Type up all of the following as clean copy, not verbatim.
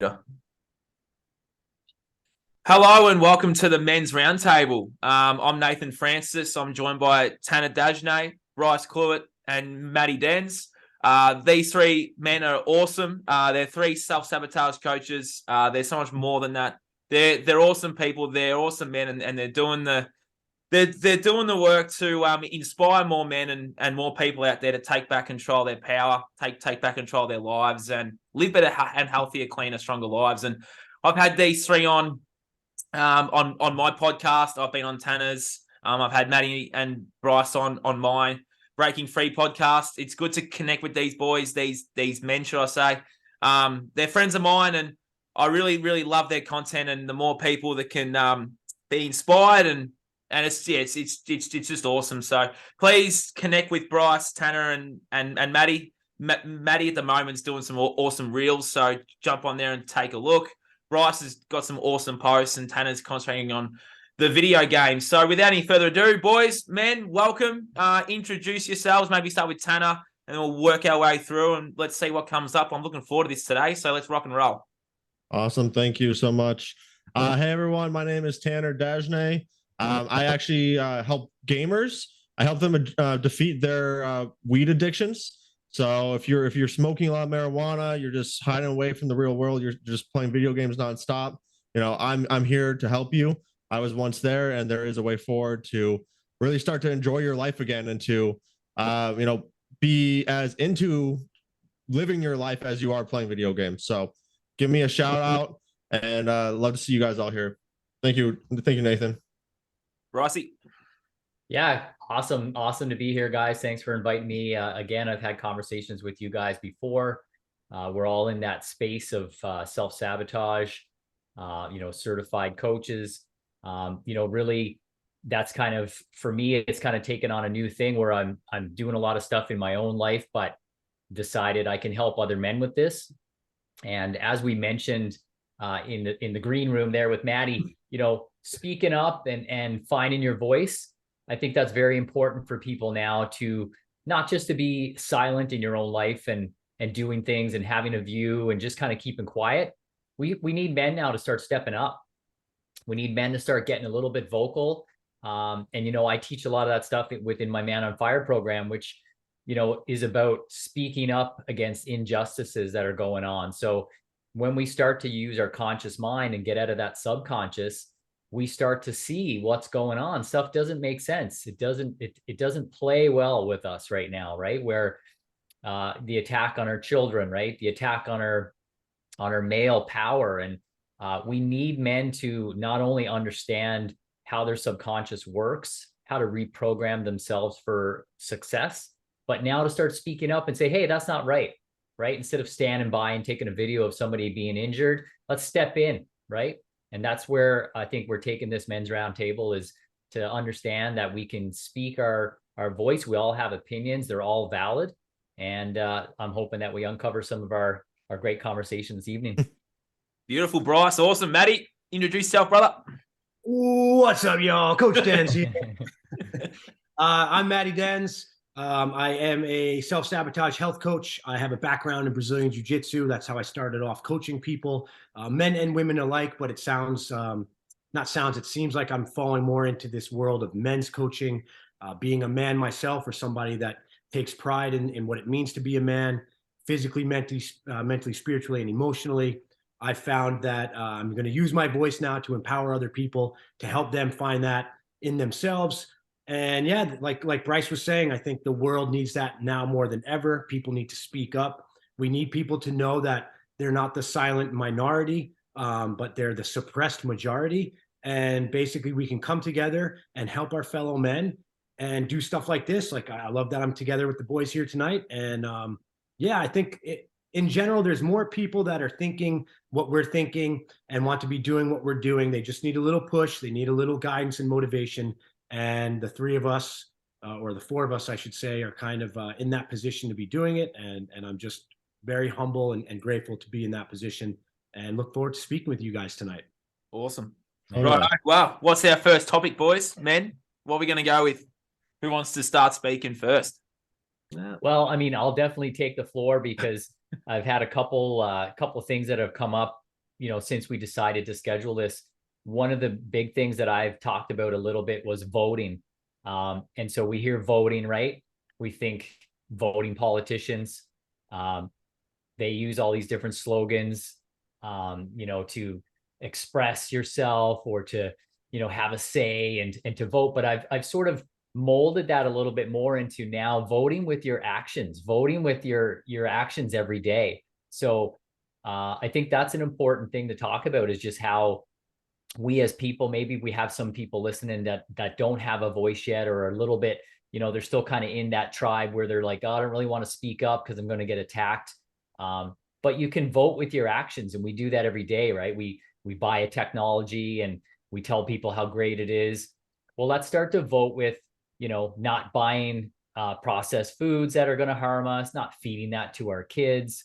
Hello and welcome to the Men's Roundtable. I'm Nathan Francis. I'm joined by Tanner Dagenais, Bryce Cluett, and Matty Denz. These three men are awesome. They're three self-sabotage coaches. They're so much more than that. They're awesome people. They're awesome men, and they're doing the work to inspire more men and more people out there to take back control of their power, take back control of their lives, and live better and healthier, cleaner, stronger lives. And I've had these three on my podcast. I've been on Tanner's. I've had Matty and Bryce on my Breaking Free podcast. It's good to connect with these boys, these men, should I say. They're friends of mine, and I really, really love their content. And the more people that can be inspired and it's just awesome. So please connect with Bryce, Tanner, and Matty. Matty at the moment is doing some awesome reels, so jump on there and take a look. Bryce has got some awesome posts, and Tanner's concentrating on the video game. So without any further ado, boys, men, welcome. Introduce yourselves. Maybe start with Tanner, and we'll work our way through, and let's see what comes up. I'm looking forward to this today, so let's rock and roll. Awesome. Thank you so much. Hey, everyone. My name is Tanner Dagenais. I actually help gamers. I help them defeat their weed addictions. So if you're smoking a lot of marijuana, you're just hiding away from the real world, you're just playing video games nonstop, I'm here to help you. I was once there, and there is a way forward to really start to enjoy your life again and to be as into living your life as you are playing video games. So give me a shout out, and love to see you guys all here. Thank you, Nathan. Rossi. Yeah, awesome to be here, guys. Thanks for inviting me. Again, I've had conversations with you guys before. We're all in that space of self-sabotage, certified coaches. Really, that's kind of, for me, it's kind of taken on a new thing where I'm doing a lot of stuff in my own life, but decided I can help other men with this. And as we mentioned in the green room there with Matty, speaking up and finding your voice. I think that's very important for people now, to not just to be silent in your own life and doing things and having a view and just kind of keeping quiet. We need men now to start stepping up. We need men to start getting a little bit vocal. I teach a lot of that stuff within my Man on Fire program, which, is about speaking up against injustices that are going on. So when we start to use our conscious mind and get out of that subconscious, we start to see what's going on. Stuff doesn't make sense. It doesn't play well with us right now, right? Where the attack on our children, right? The attack on our male power. And we need men to not only understand how their subconscious works, how to reprogram themselves for success, but now to start speaking up and say, hey, that's not right, right? Instead of standing by and taking a video of somebody being injured, let's step in, right? And that's where I think we're taking this Men's Roundtable, is to understand that we can speak our voice. We all have opinions. They're all valid. And I'm hoping that we uncover some of our great conversation this evening. Beautiful, Bryce. Awesome. Matty, introduce yourself, brother. What's up, y'all? Coach Denz here. I'm Matty Denz. I am a self-sabotage health coach. I have a background in Brazilian Jiu-Jitsu. That's how I started off coaching people, men and women alike. But it seems like I'm falling more into this world of men's coaching, being a man myself, or somebody that takes pride in what it means to be a man, physically, mentally, spiritually, and emotionally. I found that I'm going to use my voice now to empower other people, to help them find that in themselves. And yeah, like Bryce was saying, I think the world needs that now more than ever. People need to speak up. We need people to know that they're not the silent minority, but they're the suppressed majority. And basically, we can come together and help our fellow men and do stuff like this. Like, I love that I'm together with the boys here tonight. And I think in general, there's more people that are thinking what we're thinking and want to be doing what we're doing. They just need a little push. They need a little guidance and motivation. And the three of us, or the four of us, I should say, are kind of in that position to be doing it. And I'm just very humble and grateful to be in that position, and look forward to speaking with you guys tonight. Awesome. All right. right. Well, what's our first topic, boys? Men, what are we going to go with? Who wants to start speaking first? Well, I mean, I'll definitely take the floor because I've had a couple things that have come up since we decided to schedule this, one of the big things that I've talked about a little bit was voting. And so we hear voting, right? We think voting politicians. They use all these different slogans, to express yourself or to, have a say and to vote. But I've sort of molded that a little bit more into now voting with your actions, voting with your actions every day. So I think that's an important thing to talk about, is just how we as people, maybe we have some people listening that don't have a voice yet, or a little bit, they're still kind of in that tribe where they're like, oh, I don't really want to speak up because I'm going to get attacked. But you can vote with your actions, and we do that every day, right? We buy a technology and we tell people how great it is. Well, let's start to vote with, not buying processed foods that are going to harm us, not feeding that to our kids,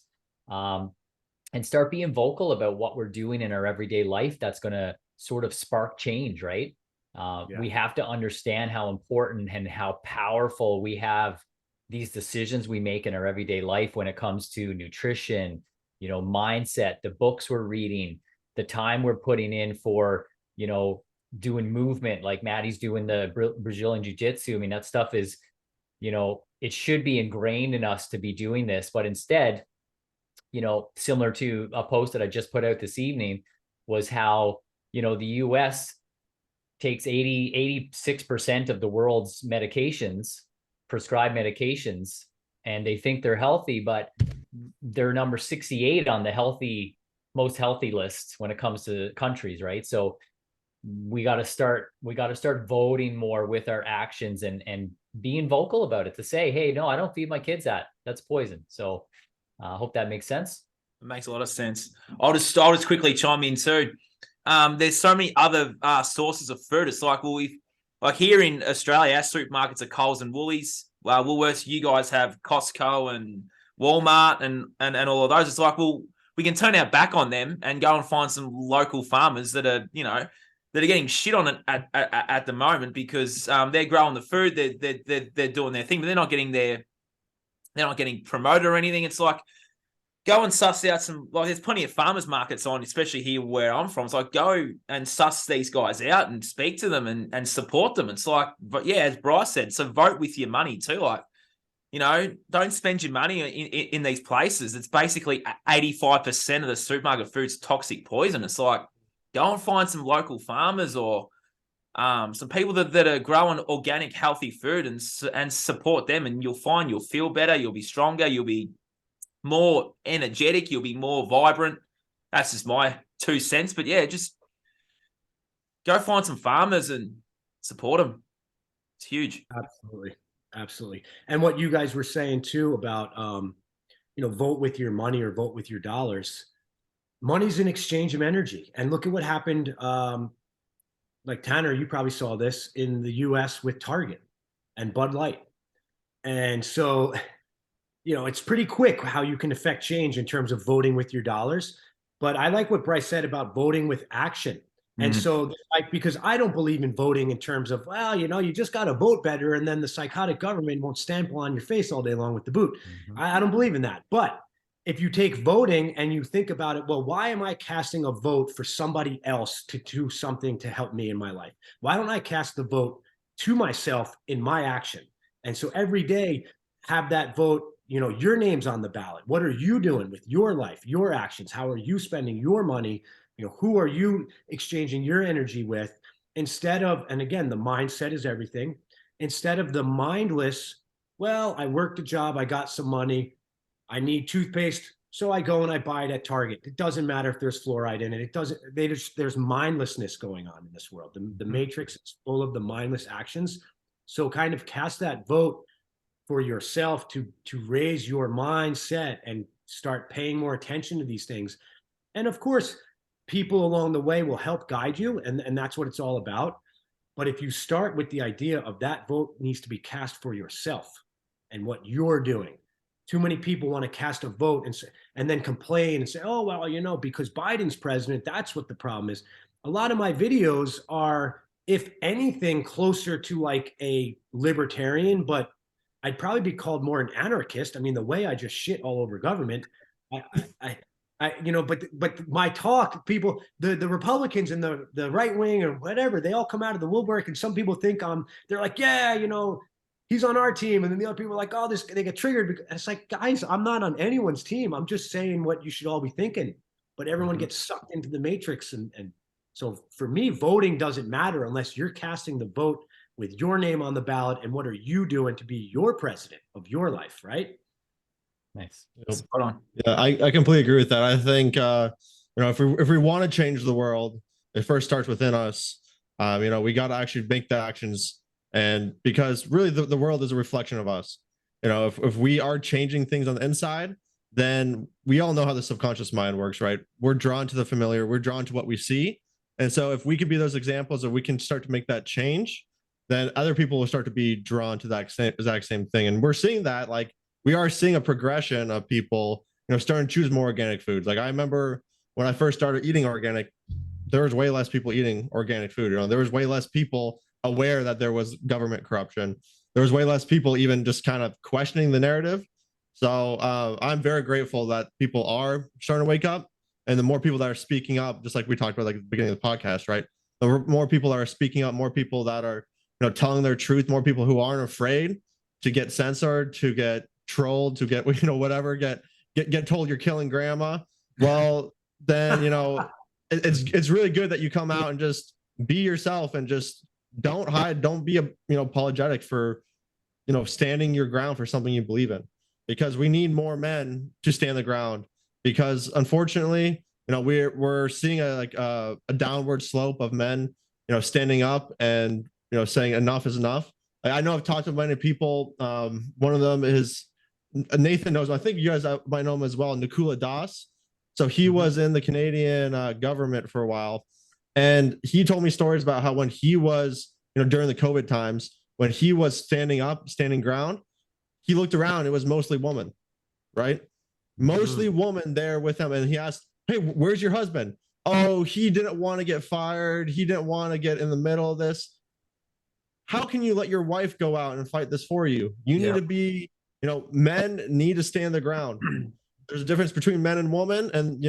and start being vocal about what we're doing in our everyday life that's going to sort of spark change, right? We have to understand how important and how powerful we have these decisions we make in our everyday life when it comes to nutrition, mindset, the books we're reading, the time we're putting in for, doing movement, like Matty's doing the Brazilian Jiu-Jitsu. I mean, that stuff is, it should be ingrained in us to be doing this, but instead, similar to a post that I just put out this evening, was how, the US takes 86% of the world's medications, prescribed medications, and they think they're healthy, but they're number 68 on the most healthy lists when it comes to countries, right? So we got to start voting more with our actions and being vocal about it, to say, hey, no, I don't feed my kids that. That's poison. So I hope that makes sense. It makes a lot of sense. I'll just quickly chime in too. There's so many other sources of food. It's like, like here in Australia, our supermarkets are Coles and Woolies. Woolworths, you guys have Costco and Walmart and all of those. It's like, well, we can turn our back on them and go and find some local farmers that are, that are getting shit on it at the moment, because they're growing the food, they're doing their thing, but they're not getting promoted or anything. It's like, go and suss out there's plenty of farmers markets on, especially here where I'm from. It's like, go and suss these guys out and speak to them and support them. It's like, but yeah, as Bryce said, so vote with your money too. Like, don't spend your money in these places. It's basically 85% of the supermarket food's toxic poison. It's like, go and find some local farmers or some people that are growing organic, healthy food and support them, and you'll find you'll feel better, you'll be stronger, you'll be more energetic, you'll be more vibrant. That's just my 2 cents. But yeah, just go find some farmers and support them. It's huge. Absolutely. And what you guys were saying too about, vote with your money or vote with your dollars. Money's an exchange of energy. And look at what happened. Like Tanner, you probably saw this in the US with Target and Bud Light. And so, it's pretty quick how you can affect change in terms of voting with your dollars. But I like what Bryce said about voting with action. And so, because I don't believe in voting in terms of, well, you just got to vote better, and then the psychotic government won't stamp on your face all day long with the boot. I don't believe in that. But if you take voting and you think about it, well, why am I casting a vote for somebody else to do something to help me in my life? Why don't I cast the vote to myself in my action? And so every day, have that vote, your name's on the ballot. What are you doing with your life, your actions? How are you spending your money? Who are you exchanging your energy with? Instead of, and again, the mindset is everything. Instead of the mindless, well, I worked a job, I got some money, I need toothpaste, so I go and I buy it at Target. It doesn't matter if there's fluoride in it. There's mindlessness going on in this world. The matrix is full of the mindless actions. So kind of cast that vote for yourself to raise your mindset and start paying more attention to these things. And of course, people along the way will help guide you, and that's what it's all about. But if you start with the idea of that vote needs to be cast for yourself and what you're doing. Too many people want to cast a vote and then complain and say, oh, well, because Biden's president, that's what the problem is. A lot of my videos are, if anything, closer to like a libertarian, but I'd probably be called more an anarchist. I mean, the way I just shit all over government, but my talk, people, the Republicans and the right wing or whatever, they all come out of the woodwork, and some people think they're like, yeah, he's on our team, and then the other people are like, oh, they get triggered. It's like, guys, I'm not on anyone's team. I'm just saying what you should all be thinking. But everyone gets sucked into the matrix, and so for me, voting doesn't matter unless you're casting the vote with your name on the ballot, and what are you doing to be your president of your life, right? Nice. Spot on. Yeah, I completely agree with that. I think if we want to change the world, it first starts within us. We got to actually make the actions, and because really the world is a reflection of us. If we are changing things on the inside, then we all know how the subconscious mind works, right? We're drawn to the familiar, we're drawn to what we see. And so if we could be those examples, if we can start to make that change, then other people will start to be drawn to that exact same thing. And we're seeing that, like, we are seeing a progression of people, starting to choose more organic foods. Like, I remember when I first started eating organic, there was way less people eating organic food. There was way less people aware that there was government corruption. There was way less people even just kind of questioning the narrative. So I'm very grateful that people are starting to wake up, and the more people that are speaking up, just like we talked about like at the beginning of the podcast, right? The more people that are speaking up, more people that are telling their truth, more people who aren't afraid to get censored, to get trolled, to get whatever, get told you're killing grandma. Well, then it's really good that you come out and just be yourself, and just don't hide, don't be apologetic for standing your ground for something you believe in, because we need more men to stand the ground, because unfortunately we're seeing a downward slope of men standing up and saying enough is enough. I know I've talked to many people. One of them is Nathan knows. I think you guys might know him as well, Nikula Das. So he was in the Canadian government for a while, and he told me stories about how when he was, during the COVID times, when he was standing ground, he looked around, it was mostly women, right? Mostly woman there with him. And he asked, hey, where's your husband? Oh, he didn't want to get fired. He didn't want to get in the middle of this. How can you let your wife go out and fight this for you? You need to be, men need to stand the ground. There's a difference between men and women. And,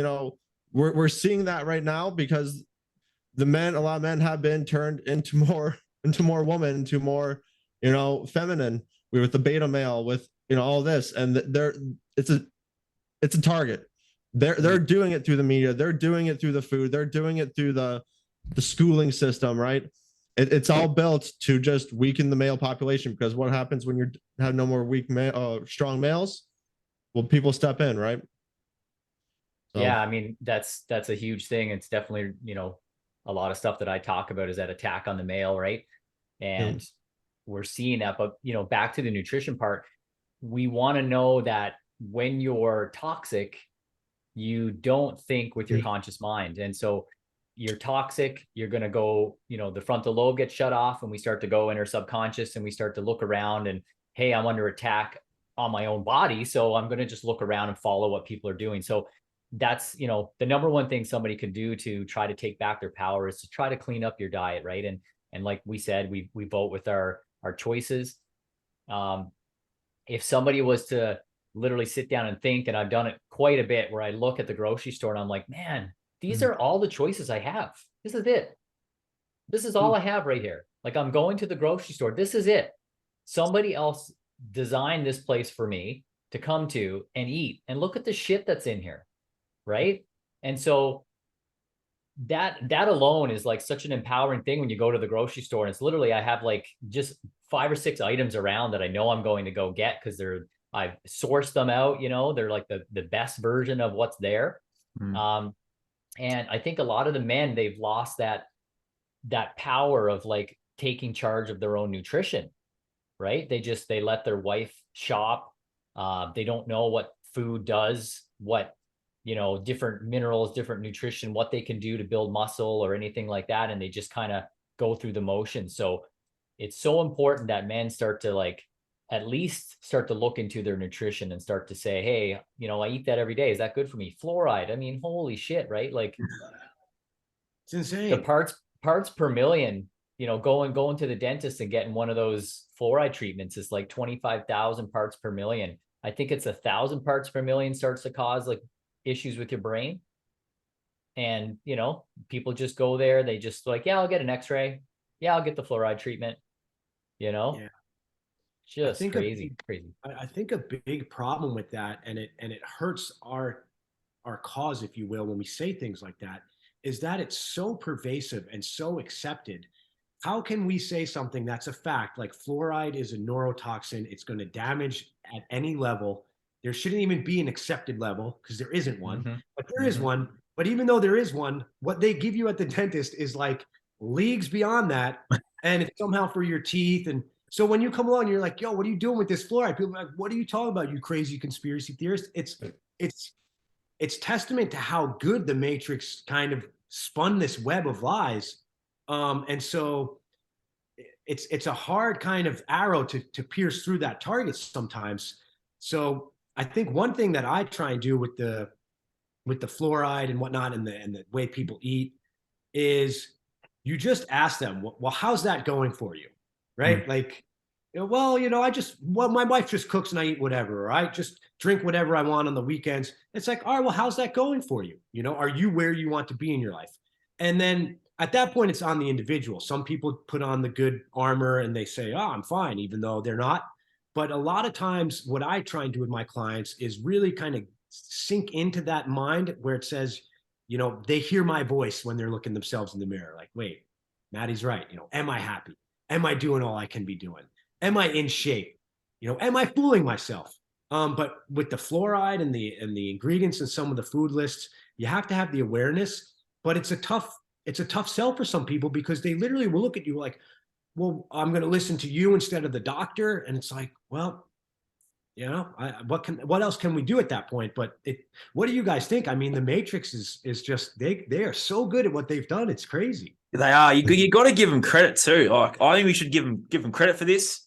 we're seeing that right now, because a lot of men have been turned into more women, into more, feminine, with the beta male, with, all this. And it's a target. They're doing it through the media. They're doing it through the food. They're doing it through the schooling system, right? It's all built to just weaken the male population, because what happens when you have no more strong males? Well, people step in, right? So. Yeah, I mean, that's a huge thing. It's definitely, a lot of stuff that I talk about is that attack on the male, right? And we're seeing that. But, back to the nutrition part, we want to know that when you're toxic, you don't think with your conscious mind. And so you're toxic, you're going to go, the frontal lobe gets shut off, and we start to go in our subconscious, and we start to look around, and, hey, I'm under attack on my own body, so I'm going to just look around and follow what people are doing. So that's, the number one thing somebody can do to try to take back their power is to try to clean up your diet, right? And like we said, we vote with our choices. If somebody was to literally sit down and think, and I've done it quite a bit, where I look at the grocery store and I'm like, man, these are all the choices I have. This is it. This is all I have right here. Like, I'm going to the grocery store. This is it. Somebody else designed this place for me to come to and eat, and look at the shit that's in here. Right. And so that alone is like such an empowering thing when you go to the grocery store, and it's literally, I have like just 5 or 6 items around that I know I'm going to go get, because I've sourced them out, they're like the best version of what's there. And I think a lot of the men, they've lost that power of like taking charge of their own nutrition, right? They let their wife shop. They don't know what food does, what, different minerals, different nutrition, what they can do to build muscle or anything like that. And they just kind of go through the motions. So it's so important that men start to like, at least start to look into their nutrition and start to say, hey, I eat that every day. Is that good for me? Fluoride. I mean, holy shit, right? Like, it's insane. The parts per million, going to the dentist and getting one of those fluoride treatments is like 25,000 parts per million. I think it's 1,000 parts per million starts to cause like issues with your brain. And, you know, people just go there. They just like, yeah, I'll get an x-ray. Yeah, I'll get the fluoride treatment, you know? Yeah. Just crazy. I think a big problem with that, and it hurts our cause, if you will, when we say things like that, is that it's so pervasive and so accepted. How can we say something that's a fact, like fluoride is a neurotoxin, it's going to damage at any level? There shouldn't even be an accepted level because there isn't one, but there is one. But even though there is one, what they give you at the dentist is like leagues beyond that. And it's somehow for your teeth. And so when you come along, you're like, yo, what are you doing with this fluoride? People are like, what are you talking about, you crazy conspiracy theorist? It's testament to how good the Matrix kind of spun this web of lies. And so it's a hard kind of arrow to pierce through that target sometimes. So I think one thing that I try and do with the fluoride and whatnot and the way people eat is you just ask them, well, how's that going for you? Right? Like, well, my wife just cooks and I eat whatever, or I just drink whatever I want on the weekends. It's like, all right, well, how's that going for you? Are you where you want to be in your life? And then at that point, it's on the individual. Some people put on the good armor and they say, oh, I'm fine, even though they're not. But a lot of times what I try and do with my clients is really kind of sink into that mind where it says, they hear my voice when they're looking themselves in the mirror. Like, wait, Matty's right. Am I happy? Am I doing all I can be doing? Am I in shape? Am I fooling myself? But with the fluoride and the ingredients and some of the food lists, you have to have the awareness. But it's a tough sell for some people because they literally will look at you like, well, I'm going to listen to you instead of the doctor. And it's like, well, what else can we do at that point? But what do you guys think? I mean, the Matrix is just, they are so good at what they've done. It's crazy. They are. You got to give them credit too. Like, I think we should give them credit for this.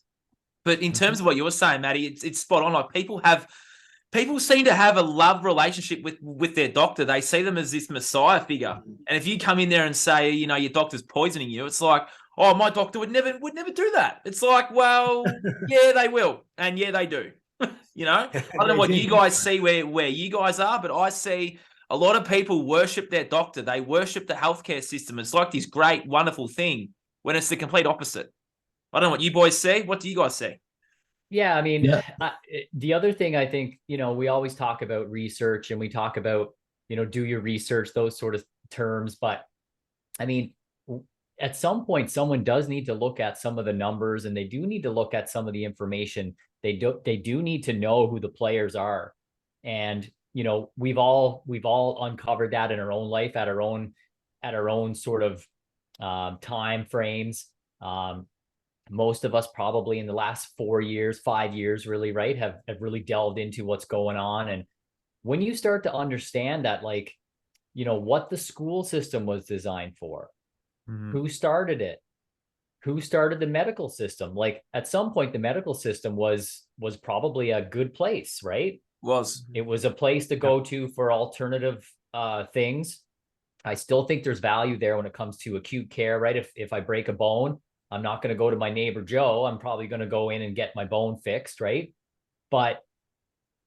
But in terms of what you're saying, Matty, it's spot on. Like, people seem to have a love relationship with their doctor. They see them as this messiah figure. And if you come in there and say, your doctor's poisoning you, it's like, oh, my doctor would never do that. It's like, well, yeah, they will, and yeah, they do. I don't know what you guys see where you guys are, but I see a lot of people worship their doctor. They worship the healthcare system. It's like this great, wonderful thing when it's the complete opposite. I don't know what you boys say. What do you guys say? Yeah, I mean, the other thing I think, we always talk about research and we talk about, do your research, those sort of terms. But I mean, at some point, someone does need to look at some of the numbers and they do need to look at some of the information. They do need to know who the players are. And, we've all uncovered that in our own life at our own sort of time frames. Most of us probably in the last 5 years, really, right, have really delved into what's going on. And when you start to understand that, like, what the school system was designed for, who started it, who started the medical system, like at some point, the medical system was probably a good place, right? It was a place to go to for alternative things. I still think there's value there when it comes to acute care, right? If I break a bone, I'm not going to go to my neighbor Joe. I'm probably going to go in and get my bone fixed, right? But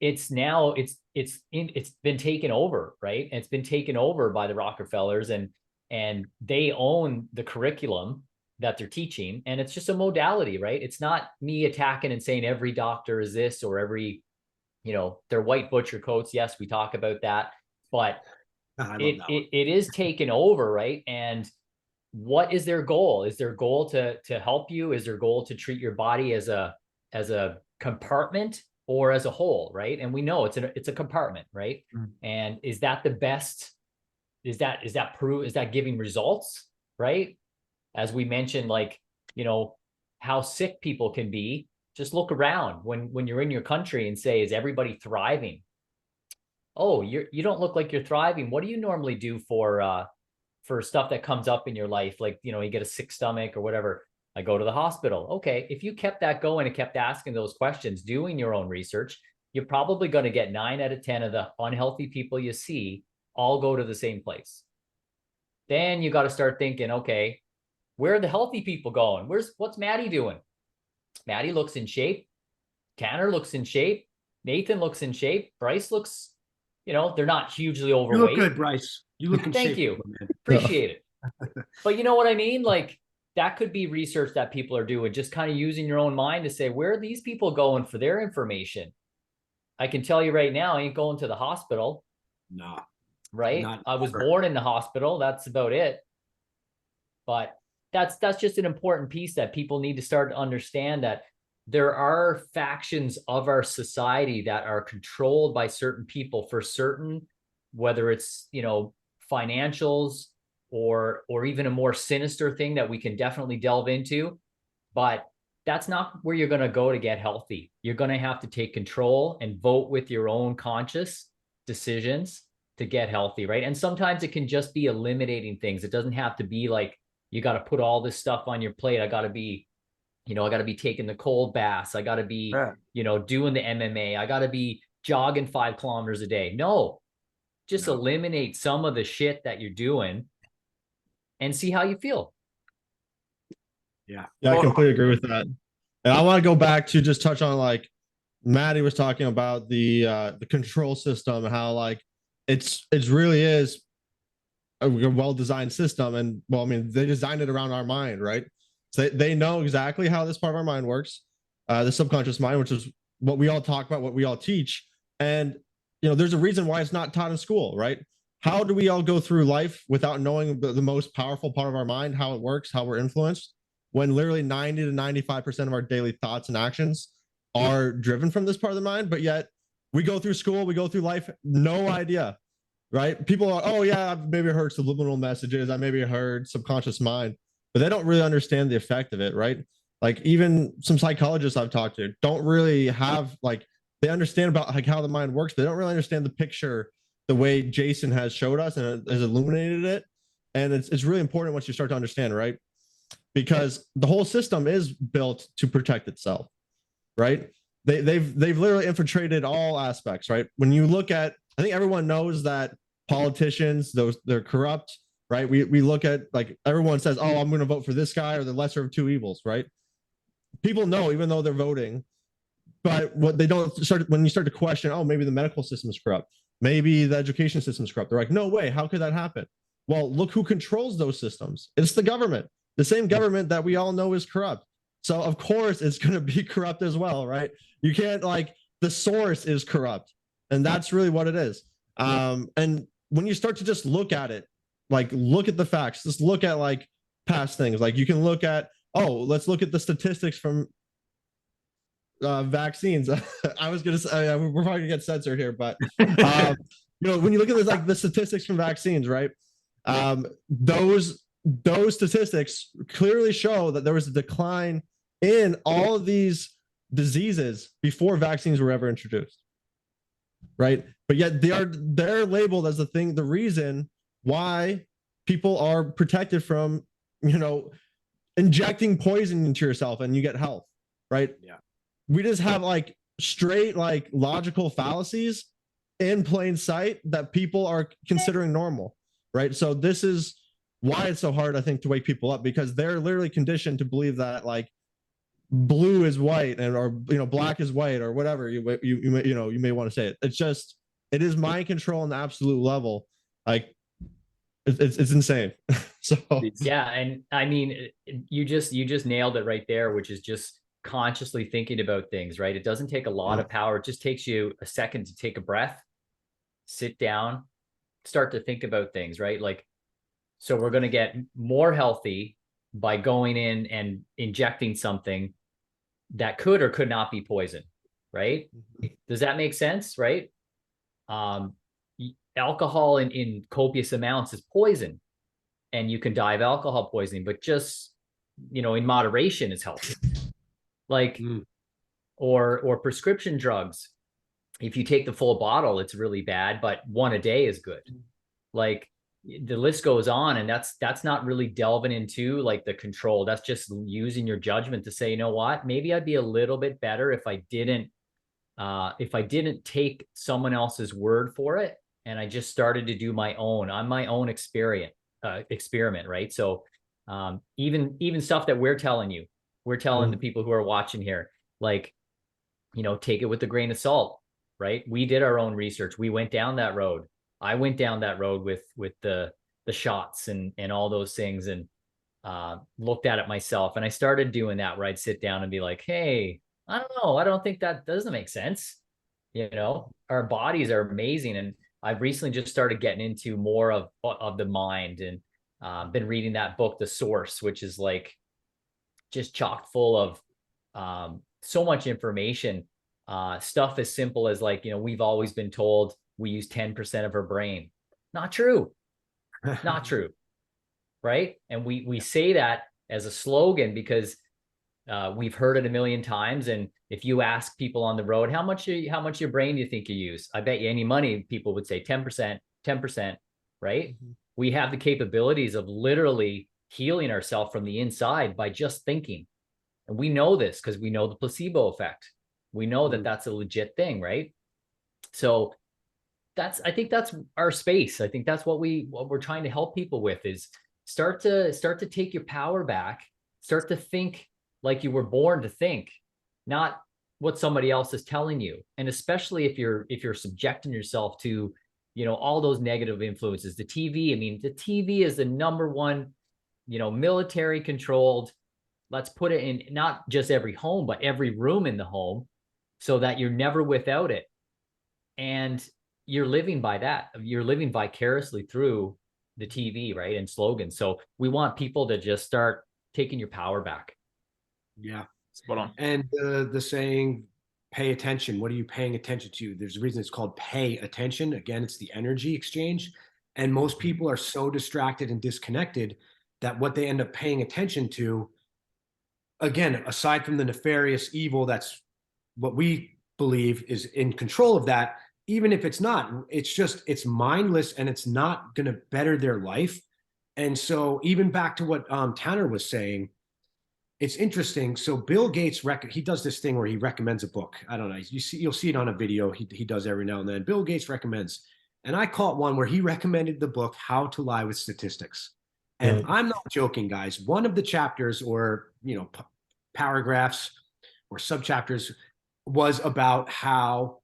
it's been taken over, right? And it's been taken over by the Rockefellers, and they own the curriculum that they're teaching, and it's just a modality, right? It's not me attacking and saying every doctor is this or every, they're white butcher coats. Yes, we talk about that, but it is taken over, right? And what is their goal? Is their goal to help you? Is their goal to treat your body as a compartment or as a whole, right? And we know it's a compartment, right? And is that the best? Is that giving results, right? As we mentioned, like, how sick people can be. Just look around when you're in your country and say, is everybody thriving? Oh, you don't look like you're thriving. What do you normally do for stuff that comes up in your life? Like, you get a sick stomach or whatever. I go to the hospital. Okay. If you kept that going and kept asking those questions, doing your own research, you're probably going to get 9 out of 10 of the unhealthy people you see all go to the same place. Then you got to start thinking, okay, where are the healthy people going? What's Matty doing? Matty looks in shape. Tanner looks in shape. Nathan looks in shape. Bryce looks you know, they're not hugely You overweight. look good, Bryce. You look in Thank shape, you. man. Appreciate it. But you know what I mean? Like, that could be research that people are doing, just kind of using your own mind to say, where are these people going for their information? I can tell you right now, I ain't going to the hospital. No. Right? I was born in the hospital. That's about it. But that's just an important piece that people need to start to understand, that there are factions of our society that are controlled by certain people for certain, whether it's, you know, financials or even a more sinister thing that we can definitely delve into. But that's not where you're going to go to get healthy. You're going to have to take control and vote with your own conscious decisions to get healthy, right? And sometimes it can just be eliminating things. It doesn't have to be like, you got to put all this stuff on your plate. I got to be, you know, I got to be taking the cold baths. I got to be, you know, doing the MMA. I got to be jogging 5 kilometers a day. No, just eliminate some of the shit that you're doing and see how you feel. Yeah, I completely agree with that. And I want to go back to just touch on, like, Matty was talking about the control system and how, like, it really is a well-designed system. And well, I mean, they designed it around our mind, right? So they know exactly how this part of our mind works, the subconscious mind, which is what we all talk about, what we all teach. And, you know, there's a reason why it's not taught in school, right? How do we all go through life without knowing the most powerful part of our mind, how it works, how we're influenced, when literally 90 to 95% of our daily thoughts and actions are driven from this part of the mind? But yet we go through school, we go through life, no idea, right? People are, oh yeah, I've maybe heard subliminal messages, I maybe heard subconscious mind, but they don't really understand the effect of it, right? Like, even some psychologists I've talked to don't really have, like, they understand about like how the mind works, but they don't really understand the picture the way Jason has showed us and has illuminated it. And it's really important once you start to understand, right? Because the whole system is built to protect itself, right? They've literally infiltrated all aspects, right? When you look at, I think everyone knows that politicians, they're corrupt, right? We look at, like, everyone says, oh, I'm going to vote for this guy or the lesser of two evils, right? People know, even though they're voting, but what they don't start, when you start to question, oh, maybe the medical system is corrupt, maybe the education system is corrupt, they're like, no way, how could that happen? Well, look who controls those systems. It's the government, the same government that we all know is corrupt. So of course it's going to be corrupt as well, right? You can't, like, the source is corrupt, and that's really what it is. And when you start to just look at it, like, look at the facts, just look at, like, past things, like, you can look at, oh, let's look at the statistics from vaccines. I was gonna say, we're probably gonna get censored here, but you know, when you look at this, like, the statistics from vaccines, right? Those statistics clearly show that there was a decline in all of these diseases before vaccines were ever introduced, right? But yet they're labeled as the reason why people are protected from, you know, injecting poison into yourself and you get health, right? Yeah. We just have, like, straight, like, logical fallacies in plain sight that people are considering normal, right? So this is why it's so hard, I think, to wake people up, because they're literally conditioned to believe that, like, blue is white and, or, you know, black is white, or whatever you may want to say it. It's just, it is mind control on the absolute level. Like, it's insane. So yeah, and I mean, you just nailed it right there, which is just consciously thinking about things, right? It doesn't take a lot of power. It just takes you a second to take a breath, sit down, start to think about things, right? Like, so we're going to get more healthy by going in and injecting something that could or could not be poison, right? Does that make sense, right? Alcohol in copious amounts is poison, and you can die of alcohol poisoning, but just, you know, in moderation is healthy. Like, or prescription drugs. If you take the full bottle, it's really bad, but one a day is good. Like, the list goes on, and that's not really delving into, like, the control. That's just using your judgment to say, you know what, maybe I'd be a little bit better if I didn't take someone else's word for it, and I just started to do my own experiment, right? So even stuff that we're telling the people who are watching here, like, you know, take it with a grain of salt. right? We did our own research. We went down that road. I went down that road with the shots and all those things, and looked at it myself. And I started doing that where I'd sit down and be like, hey, I don't know. I don't think that doesn't make sense. You know, our bodies are amazing. And I've recently just started getting into more of the mind, and been reading that book, The Source, which is like just chock full of so much information. Stuff as simple as like, you know, we've always been told we use 10% of our brain. Not true. Not true. Right. And we say that as a slogan because we've heard it a million times. And if you ask people on the road, how much your brain do you think you use? I bet you any money people would say 10%, 10%, right? Mm-hmm. We have the capabilities of literally healing ourselves from the inside by just thinking. And we know this because we know the placebo effect. We know that that's a legit thing, right? So I think that's our space. I think that's what we're trying to help people with is start to take your power back, start to think like you were born to think, not what somebody else is telling you. And especially if you're subjecting yourself to, you know, all those negative influences, the TV. I mean, the TV is the number one, you know, military controlled. Let's put it in not just every home, but every room in the home so that you're never without it. And you're living by that. You're living vicariously through the TV, right? And slogans. So we want people to just start taking your power back. Yeah. Spot on. And the saying, pay attention. What are you paying attention to? There's a reason it's called pay attention. Again, it's the energy exchange. And most people are so distracted and disconnected that what they end up paying attention to, again, aside from the nefarious evil, that's what we believe is in control of that. Even if it's not, it's mindless and it's not going to better their life. And so even back to what Tanner was saying, it's interesting. So Bill Gates, he does this thing where he recommends a book. I don't know. You'll see it on a video. He does every now and then. Bill Gates recommends, and I caught one where he recommended the book, How to Lie with Statistics. And I'm not joking, guys. One of the chapters or, you know, paragraphs or subchapters was about how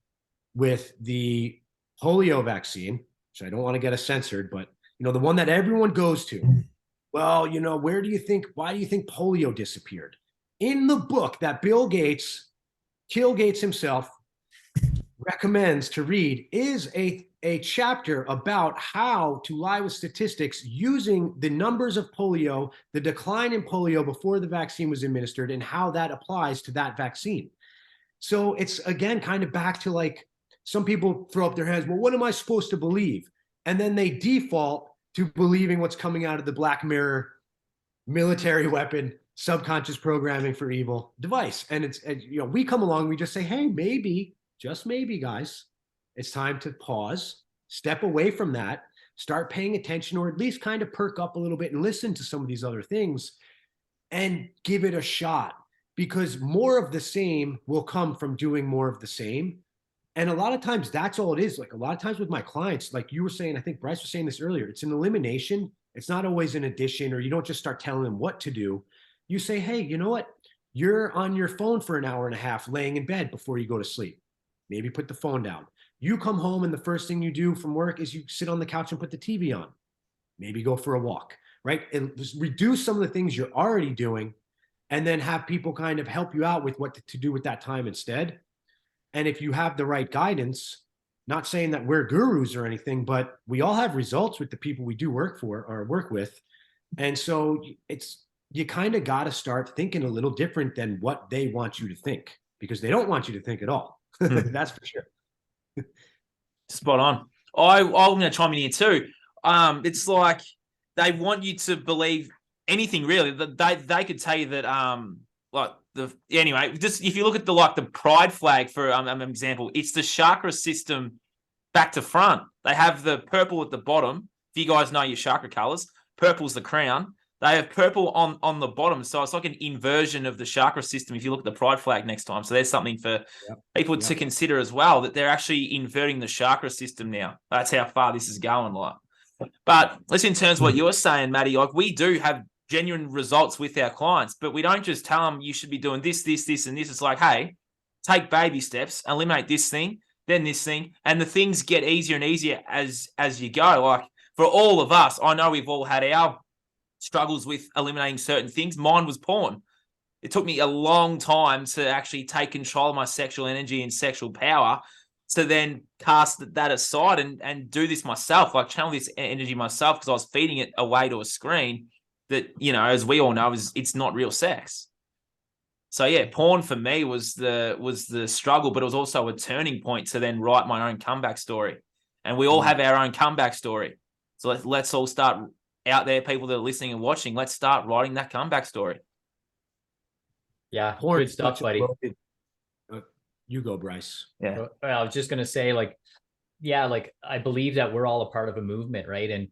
with the polio vaccine, which I don't want to get us censored, but, you know, the one that everyone goes to, well, you know, why do you think polio disappeared? In the book that Bill Gates himself recommends to read is a chapter about how to lie with statistics using the numbers of polio, the decline in polio before the vaccine was administered, and how that applies to that vaccine. So it's, again, kind of back to like, some people throw up their hands, well, what am I supposed to believe? And then they default to believing what's coming out of the Black Mirror military weapon, subconscious programming for evil device. And it's, you know, we come along, we just say, hey, maybe, just maybe, guys, it's time to pause, step away from that, start paying attention, or at least kind of perk up a little bit and listen to some of these other things and give it a shot, because more of the same will come from doing more of the same. And a lot of times that's all it is. Like a lot of times with my clients, like you were saying, I think Bryce was saying this earlier, it's an elimination. It's not always an addition, or you don't just start telling them what to do. You say, hey, you know what? You're on your phone for an hour and a half laying in bed before you go to sleep. Maybe put the phone down. You come home and the first thing you do from work is you sit on the couch and put the TV on. Maybe go for a walk, right? And just reduce some of the things you're already doing, and then have people kind of help you out with what to do with that time instead. And if you have the right guidance, not saying that we're gurus or anything, but we all have results with the people we do work for or work with. And so you kind of got to start thinking a little different than what they want you to think, because they don't want you to think at all. That's for sure. Spot on. I'm going to chime in here too. It's like they want you to believe anything really. They could tell you that anyway, just if you look at the pride flag for an example, it's the chakra system back to front. They have the purple at the bottom. If you guys know your chakra colors, purple's the crown. They have purple on the bottom, so it's like an inversion of the chakra system. If you look at the pride flag next time, so there's something for people to consider as well, that they're actually inverting the chakra system now. That's how far this is going, like. But let's, in terms of what you're saying, Matty, like we do have genuine results with our clients, but we don't just tell them you should be doing this, and this. It's like, hey, take baby steps, eliminate this thing, then this thing, and the things get easier and easier as you go. Like for all of us, I know we've all had our struggles with eliminating certain things. Mine was porn. It took me a long time to actually take control of my sexual energy and sexual power to then cast that aside and do this myself, like channel this energy myself, because I was feeding it away to a screen that, you know, as we all know, it's not real sex. So yeah, porn for me was the struggle, but it was also a turning point to then write my own comeback story. And we all have our own comeback story. So let's all start out there, people that are listening and watching, let's start writing that comeback story. Yeah, Porn good is stuff, such a buddy. loaded- you go, Bryce. Yeah. I was just gonna say, like, yeah, like I believe that we're all a part of a movement, right?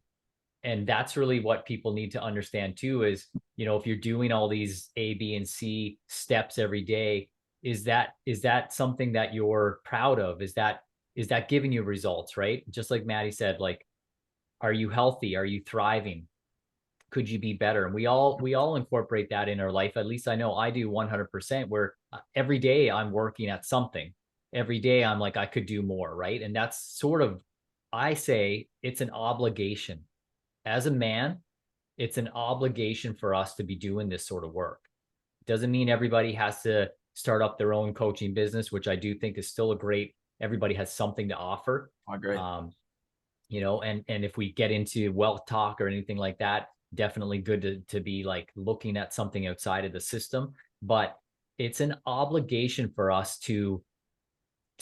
And that's really what people need to understand too, is, you know, if you're doing all these A, B, and C steps every day, is that something that you're proud of? Is that giving you results, right? Just like Matty said, like, are you healthy? Are you thriving? Could you be better? And we all incorporate that in our life. At least I know I do 100%, where every day I'm working at something. Every day I'm like, I could do more, right? And that's sort of, I say it's an obligation. As a man, it's an obligation for us to be doing this sort of work. Doesn't mean everybody has to start up their own coaching business, which I do think is still everybody has something to offer. I agree. You know, and if we get into wealth talk or anything like that, definitely good to be like looking at something outside of the system. But it's an obligation for us to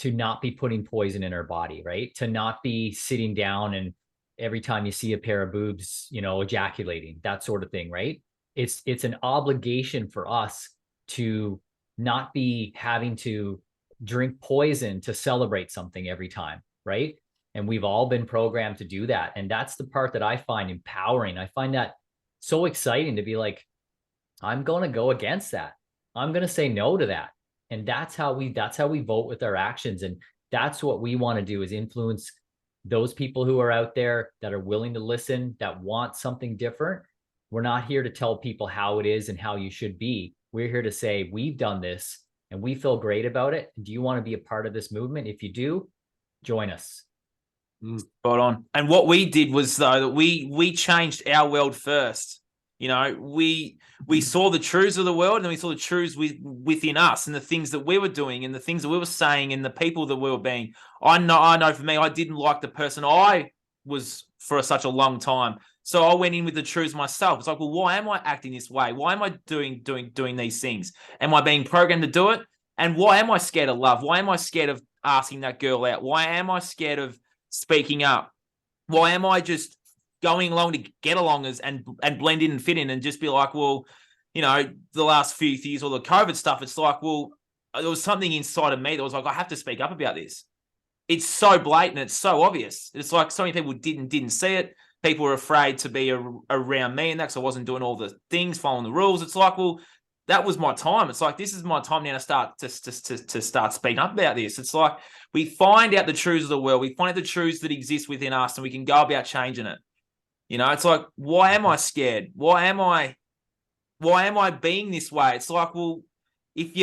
not be putting poison in our body, right? To not be sitting down and every time you see a pair of boobs, you know, ejaculating, that sort of thing, right? It's an obligation for us to not be having to drink poison to celebrate something every time, right? And we've all been programmed to do that. And that's the part that I find empowering. I find that so exciting to be like, I'm going to go against that. I'm going to say no to that. And that's how we vote with our actions. And that's what we want to do, is influence those people who are out there that are willing to listen, that want something different. We're not here to tell people how it is and how you should be. We're here to say, we've done this and we feel great about it. Do you want to be a part of this movement? If you do, join us. Spot on. And what we did was, though, that we changed our world first. You know, we saw the truths of the world, and then we saw the truths within us, and the things that we were doing, and the things that we were saying, and the people that we were being. I know for me, I didn't like the person I was for such a long time. So I went in with the truths myself. It's like, well, why am I acting this way? Why am I doing these things? Am I being programmed to do it? And why am I scared of love? Why am I scared of asking that girl out? Why am I scared of speaking up? Why am I just going along to get along and blend in and fit in and just be like, well, you know, the last few years or the COVID stuff, it's like, well, there was something inside of me that was like, I have to speak up about this. It's so blatant. It's so obvious. It's like so many people didn't see it. People were afraid to be around me, and that's I wasn't doing all the things, following the rules. It's like, well, that was my time. It's like, this is my time now to start to start speaking up about this. It's like we find out the truths of the world. We find out the truths that exist within us, and we can go about changing it. You know, it's like, why am I scared? Why am I being this way? It's like, well, if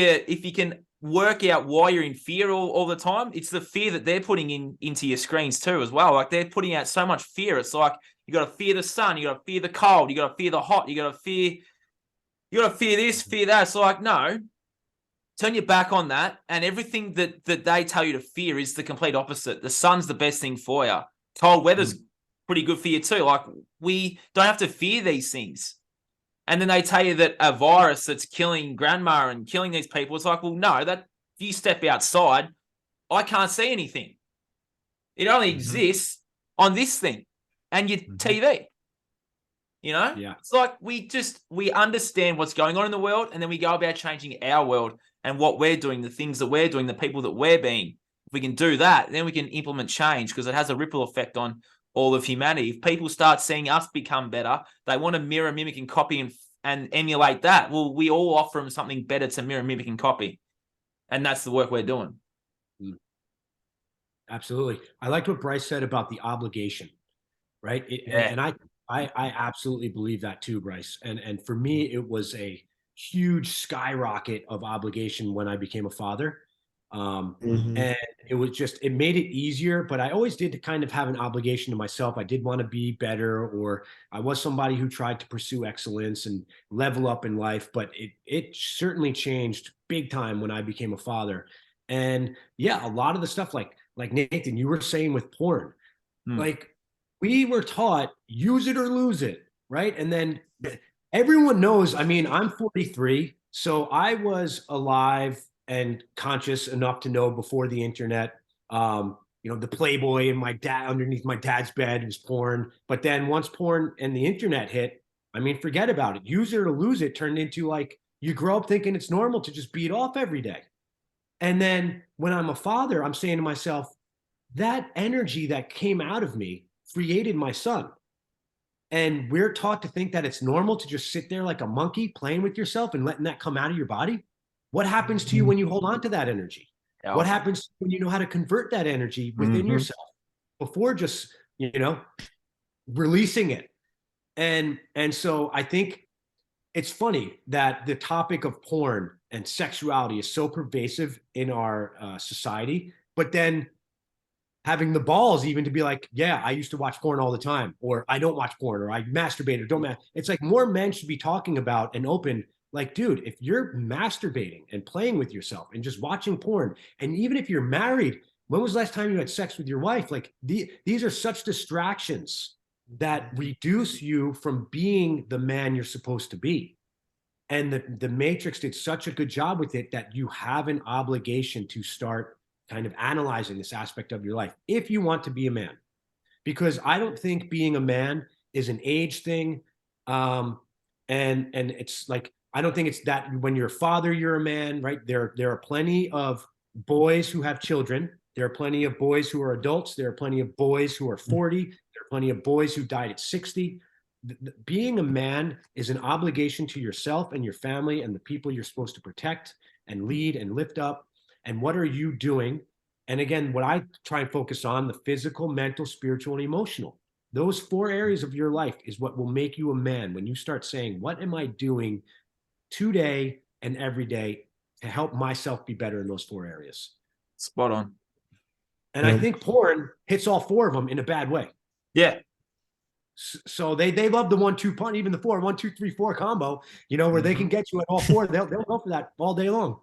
you can work out why you're in fear all the time, it's the fear that they're putting into your screens too as well. Like they're putting out so much fear. It's like, you got to fear the sun, you got to fear the cold, you got to fear the hot, you got to fear this, fear that. It's like, no, turn your back on that. And everything that they tell you to fear is the complete opposite. The sun's the best thing for you. Cold weather's pretty good for you too. Like, we don't have to fear these things. And then they tell you that a virus that's killing grandma and killing these people, it's like, well, no, that if you step outside, I can't see anything. It only exists on this thing and your TV. You know? Yeah. It's like we understand what's going on in the world, and then we go about changing our world and what we're doing, the things that we're doing, the people that we're being. If we can do that, then we can implement change, because it has a ripple effect on all of humanity. If people start seeing us become better, they want to mirror, mimic, and copy and emulate that. Well, we all offer them something better to mirror, mimic, and copy. And that's the work we're doing. Absolutely. I liked what Bryce said about the obligation, right? And I absolutely believe that too, Bryce. And for me, it was a huge skyrocket of obligation when I became a father. And it made it easier, but I always did kind of have an obligation to myself. I did want to be better, or I was somebody who tried to pursue excellence and level up in life, but it certainly changed big time when I became a father. And yeah, a lot of the stuff like Nathan, you were saying with porn, like we were taught use it or lose it, right? And then everyone knows, I mean, I'm 43, so I was alive and conscious enough to know before the internet, the Playboy and my dad underneath my dad's bed was porn. But then once porn and the internet hit, I mean, forget about it. Use it or lose it turned into like, you grow up thinking it's normal to just beat off every day. And then when I'm a father, I'm saying to myself, that energy that came out of me created my son. And we're taught to think that it's normal to just sit there like a monkey playing with yourself and letting that come out of your body. What happens to you when you hold on to that energy? Yeah. What happens when you know how to convert that energy within yourself before just, releasing it? And so I think it's funny that the topic of porn and sexuality is so pervasive in our society, but then having the balls even to be like, yeah, I used to watch porn all the time, or I don't watch porn, or I masturbate or don't. It's like more men should be talking about and open. Like, dude, if you're masturbating and playing with yourself and just watching porn, and even if you're married, when was the last time you had sex with your wife? Like these are such distractions that reduce you from being the man you're supposed to be. And the Matrix did such a good job with it that you have an obligation to start kind of analyzing this aspect of your life if you want to be a man. Because I don't think being a man is an age thing. And it's like, I don't think it's that when you're a father, you're a man, right? There are plenty of boys who have children. There are plenty of boys who are adults. There are plenty of boys who are 40. There are plenty of boys who died at 60. Being a man is an obligation to yourself and your family and the people you're supposed to protect and lead and lift up. And what are you doing? And again, what I try and focus on, the physical, mental, spiritual, and emotional. Those 4 areas of your life is what will make you a man. When you start saying, what am I doing today and every day to help myself be better in those 4 areas? Spot on. And I think porn hits all 4 of them in a bad way. Yeah. So they love the 1-2 punch, even the 4, 1, 2, 3, 4 combo, where they can get you at all 4. They'll go for that all day long.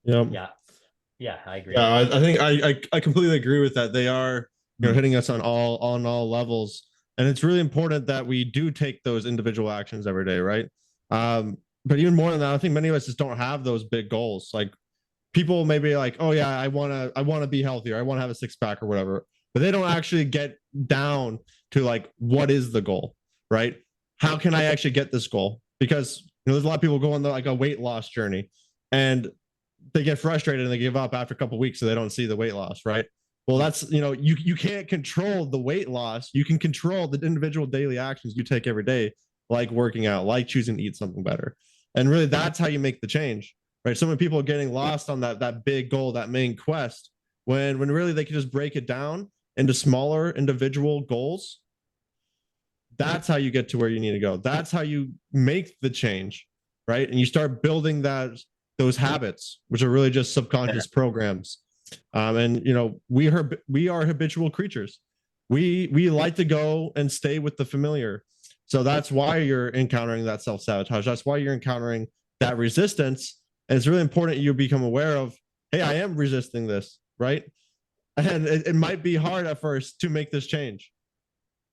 Yeah, I agree. Yeah, I think I completely agree with that. They are hitting us on all levels, and it's really important that we do take those individual actions every day, right? But even more than that, I think many of us just don't have those big goals. Like people may be like, oh yeah, I want to be healthier, I want to have a 6-pack or whatever, but they don't actually get down to like, what is the goal, right? How can I actually get this goal? Because there's a lot of people go on like a weight loss journey, and they get frustrated and they give up after a couple of weeks, so they don't see the weight loss, right? Well, that's you can't control the weight loss. You can control the individual daily actions you take every day, like working out, like choosing to eat something better. And really, that's how you make the change, right? So many people are getting lost on that big goal, that main quest, when really they can just break it down into smaller individual goals. That's how you get to where you need to go. That's how you make the change, right? And you start building those habits, which are really just subconscious programs. And we are habitual creatures. We like to go and stay with the familiar. So that's why you're encountering that self-sabotage. That's why you're encountering that resistance. And it's really important you become aware of, hey, I am resisting this, right? And it might be hard at first to make this change.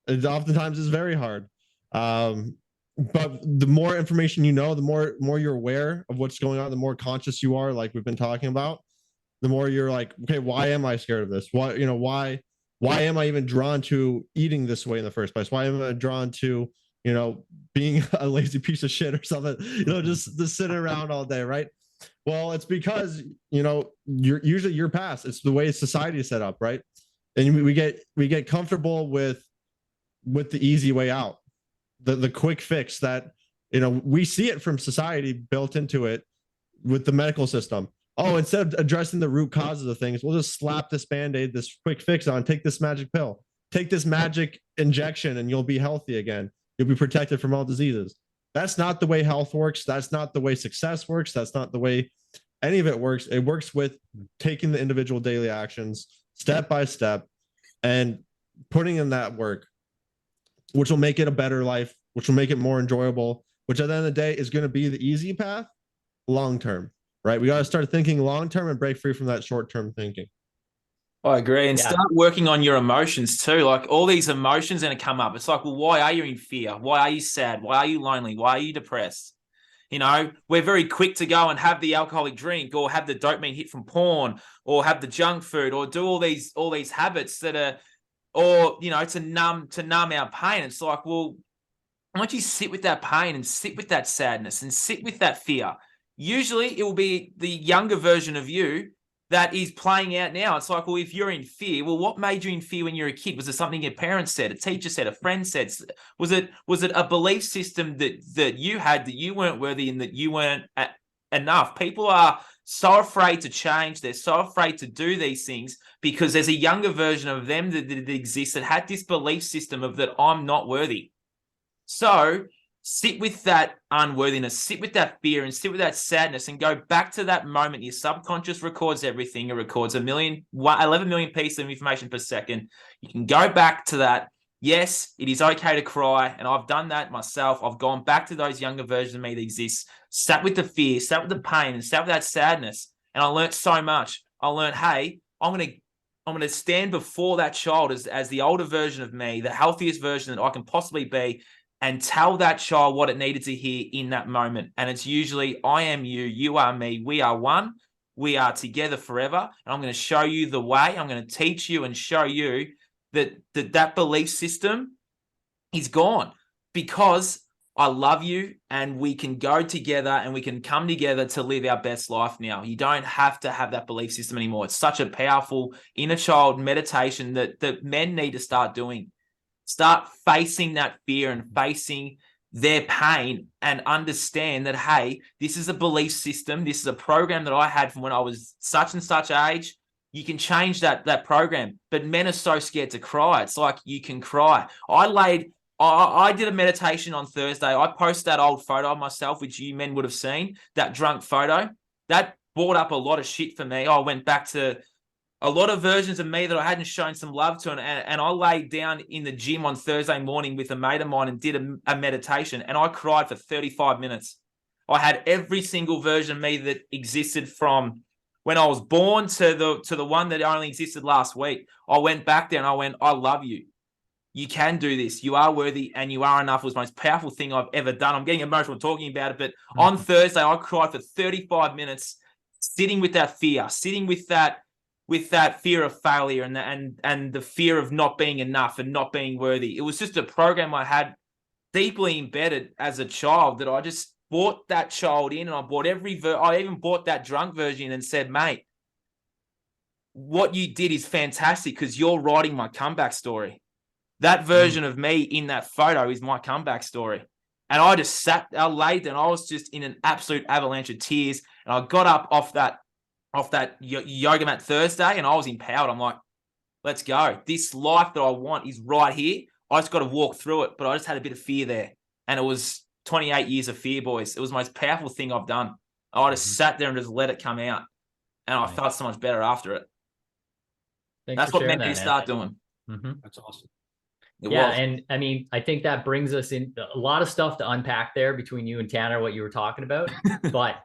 It oftentimes is very hard. But the more information you know, the more you're aware of what's going on, the more conscious you are, like we've been talking about, the more you're like, okay, why am I scared of this? Why am I even drawn to eating this way in the first place? Why am I drawn to, being a lazy piece of shit or something, just to sit around all day, right? Well, it's because, you're usually your past. It's the way society is set up, right? And we get comfortable with the easy way out, the quick fix that, we see it from society built into it with the medical system. Oh, instead of addressing the root causes of things, we'll just slap this Band-Aid, this quick fix on, take this magic pill, take this magic injection, and you'll be healthy again. You'll be protected from all diseases. That's not the way health works. That's not the way success works. That's not the way any of it works. It works with taking the individual daily actions step by step and putting in that work, which will make it a better life, which will make it more enjoyable, which at the end of the day is going to be the easy path long term, right? We got to start thinking long term and break free from that short term thinking. I agree. And Yeah. start working on your emotions too. Like all these emotions going to come up. It's like, well, why are you in fear? Why are you sad? Why are you lonely? Why are you depressed? You know, we're very quick to go and have the alcoholic drink or have the dopamine hit from porn or have the junk food or do all these habits that are, or, you know, to numb our pain. It's like, well, why don't you sit with that pain and sit with that sadness and sit with that fear? Usually it will be the younger version of you that is playing out now. It's like, well, if you're in fear, well, what made you in fear when you were a kid? Was it something your parents said, a teacher said, a friend said? Was it a belief system that you had that you weren't worthy and that you weren't enough? People are so afraid to change. They're so afraid to do these things because there's a younger version of them that exists that had this belief system of that I'm not worthy. So sit with that unworthiness, sit with that fear and sit with that sadness and go back to that moment. Your subconscious records everything. It records 11 million pieces of information per second. You can go back to that. Yes, it is okay to cry. And I've done that myself. I've gone back to those younger versions of me that exist, sat with the fear, sat with the pain and sat with that sadness. And I learned so much. I learned, hey, I'm going to stand before that child as the older version of me, the healthiest version that I can possibly be, and tell that child what it needed to hear in that moment. And it's usually, I am you, you are me, we are one, we are together forever. And I'm going to show you the way. I'm going to teach you and show you that belief system is gone because I love you and we can go together and we can come together to live our best life now. You don't have to have that belief system anymore. It's such a powerful inner child meditation that men need to start doing. Start facing that fear and facing their pain and understand that, hey, this is a belief system. This is a program that I had from when I was such and such age. You can change that program. But men are so scared to cry. It's like you can cry. I did a meditation on Thursday. I posted that old photo of myself, which you men would have seen, that drunk photo. That brought up a lot of shit for me. I went back to a lot of versions of me that I hadn't shown some love to. And I laid down in the gym on Thursday morning with a mate of mine and did a meditation. And I cried for 35 minutes. I had every single version of me that existed from when I was born to the one that only existed last week. I went back there and I went, I love you. You can do this. You are worthy and you are enough. It was the most powerful thing I've ever done. I'm getting emotional talking about it. But on Thursday, I cried for 35 minutes, sitting with that fear, sitting with that fear of failure and the fear of not being enough and not being worthy. It was just a program I had deeply embedded as a child that I just brought that child in and I bought I even bought that drunk version and said, mate, what you did is fantastic because you're writing my comeback story. That version of me in that photo is my comeback story. And I just I laid there and I was just in an absolute avalanche of tears. And I got up off that yoga mat Thursday and I was empowered. I'm like, let's go. This life that I want is right here. I just got to walk through it. But I just had a bit of fear there. And it was 28 years of fear, boys. It was the most powerful thing I've done. I just sat there and just let it come out. And I felt so much better after it. That's what men need to start doing. That's awesome. And I mean, I think that brings us in a lot of stuff to unpack there between you and Tanner, what you were talking about. But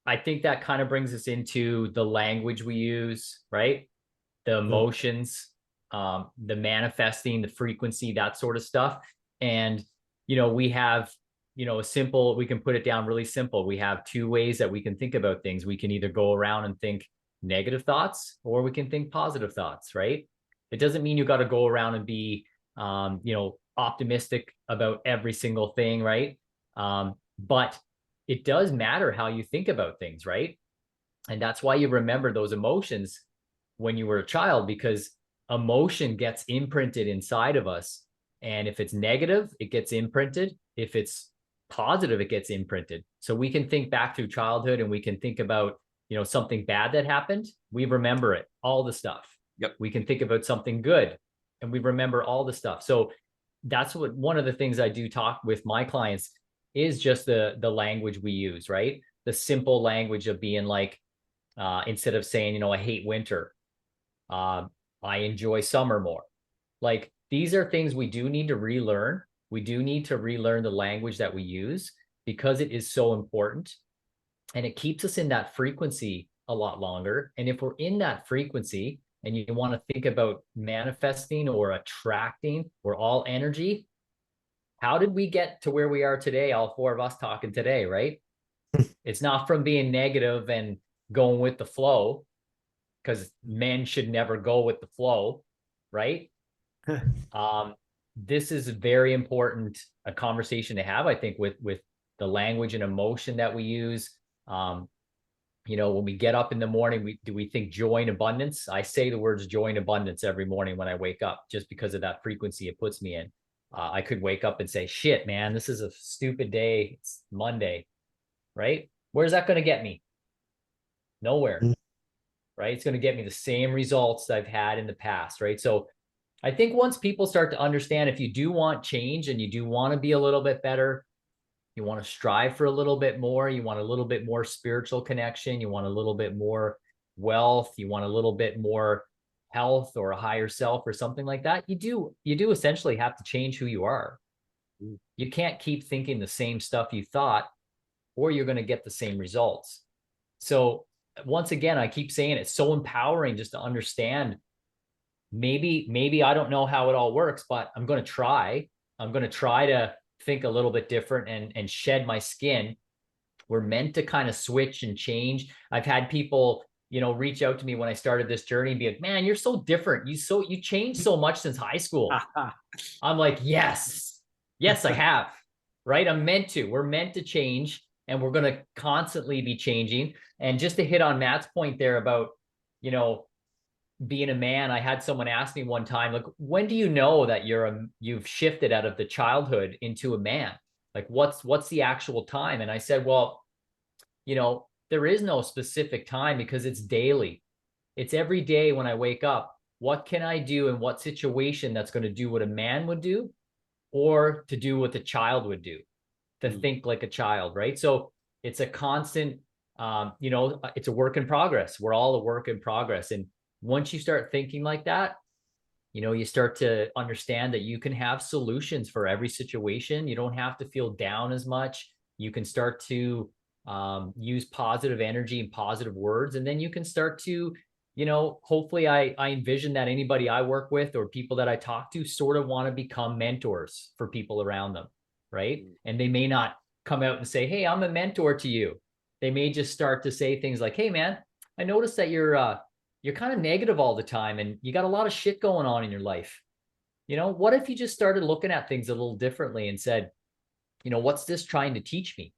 I think that kind of brings us into the language we use, right? The emotions, the manifesting, the frequency, that sort of stuff. And, we have, we can put it down really simple. We have two ways that we can think about things. We can either go around and think negative thoughts or we can think positive thoughts, right? It doesn't mean you got to go around and be, optimistic about every single thing, right? But it does matter how you think about things, right? And that's why you remember those emotions when you were a child, because emotion gets imprinted inside of us. And if it's negative, it gets imprinted. If it's positive, it gets imprinted. So we can think back to childhood and we can think about, something bad that happened. We remember it, all the stuff. Yep. We can think about something good and we remember all the stuff. So that's one of the things I do talk with my clients. is just the language we use, right? The simple language of being like, instead of saying, you know, I hate winter, I enjoy summer more. Like, these are things we do need to relearn. We do need to relearn the language that we use because it is so important. And it keeps us in that frequency a lot longer. And if we're in that frequency and you want to think about manifesting or attracting, we're all energy. How did we get to where we are today? All four of us talking today, right? It's not from being negative and going with the flow, because men should never go with the flow, right? This is very important, a conversation to have, I think, with the language and emotion that we use. You know, when we get up in the morning, do we think joy and abundance? I say the words joy and abundance every morning when I wake up, just because of that frequency it puts me in. I could wake up and say, shit, man, this is a stupid day. It's Monday, right? Where's that going to get me? Nowhere, right? It's going to get me the same results I've had in the past, right? So I think once people start to understand, if you do want change and you do want to be a little bit better, you want to strive for a little bit more, you want a little bit more spiritual connection, you want a little bit more wealth, you want a little bit more health or a higher self or something like that, you do essentially have to change who you are. You can't keep thinking the same stuff you thought, or you're going to get the same results. So once again, I keep saying it's so empowering just to understand, maybe I don't know how it all works, but I'm going to try. I'm going to try to think a little bit different and shed my skin. We're meant to kind of switch and change. I've had people, you know, reach out to me when I started this journey and be like, man, you're so different. You changed so much since high school. I'm like, yes, I have, right? I'm meant to. We're meant to change, and we're going to constantly be changing. And just to hit on Matt's point there about, you know, being a man, I had someone ask me one time, like, when do you know that you've shifted out of the childhood into a man? Like, what's the actual time? And I said, well, you know, there is no specific time, because it's daily. It's every day when I wake up, what can I do in what situation that's going to do what a man would do, or to do what a child would do, to think like a child, right? So it's a constant, you know, it's a work in progress. We're all a work in progress. And once you start thinking like that, you know, you start to understand that you can have solutions for every situation. You don't have to feel down as much. You can start to use positive energy and positive words. And then you can start to, you know, hopefully I envision that anybody I work with or people that I talk to sort of want to become mentors for people around them, right? And they may not come out and say, hey, I'm a mentor to you. They may just start to say things like, hey, man, I noticed that you're kind of negative all the time and you got a lot of shit going on in your life. You know, what if you just started looking at things a little differently and said, you know, what's this trying to teach me?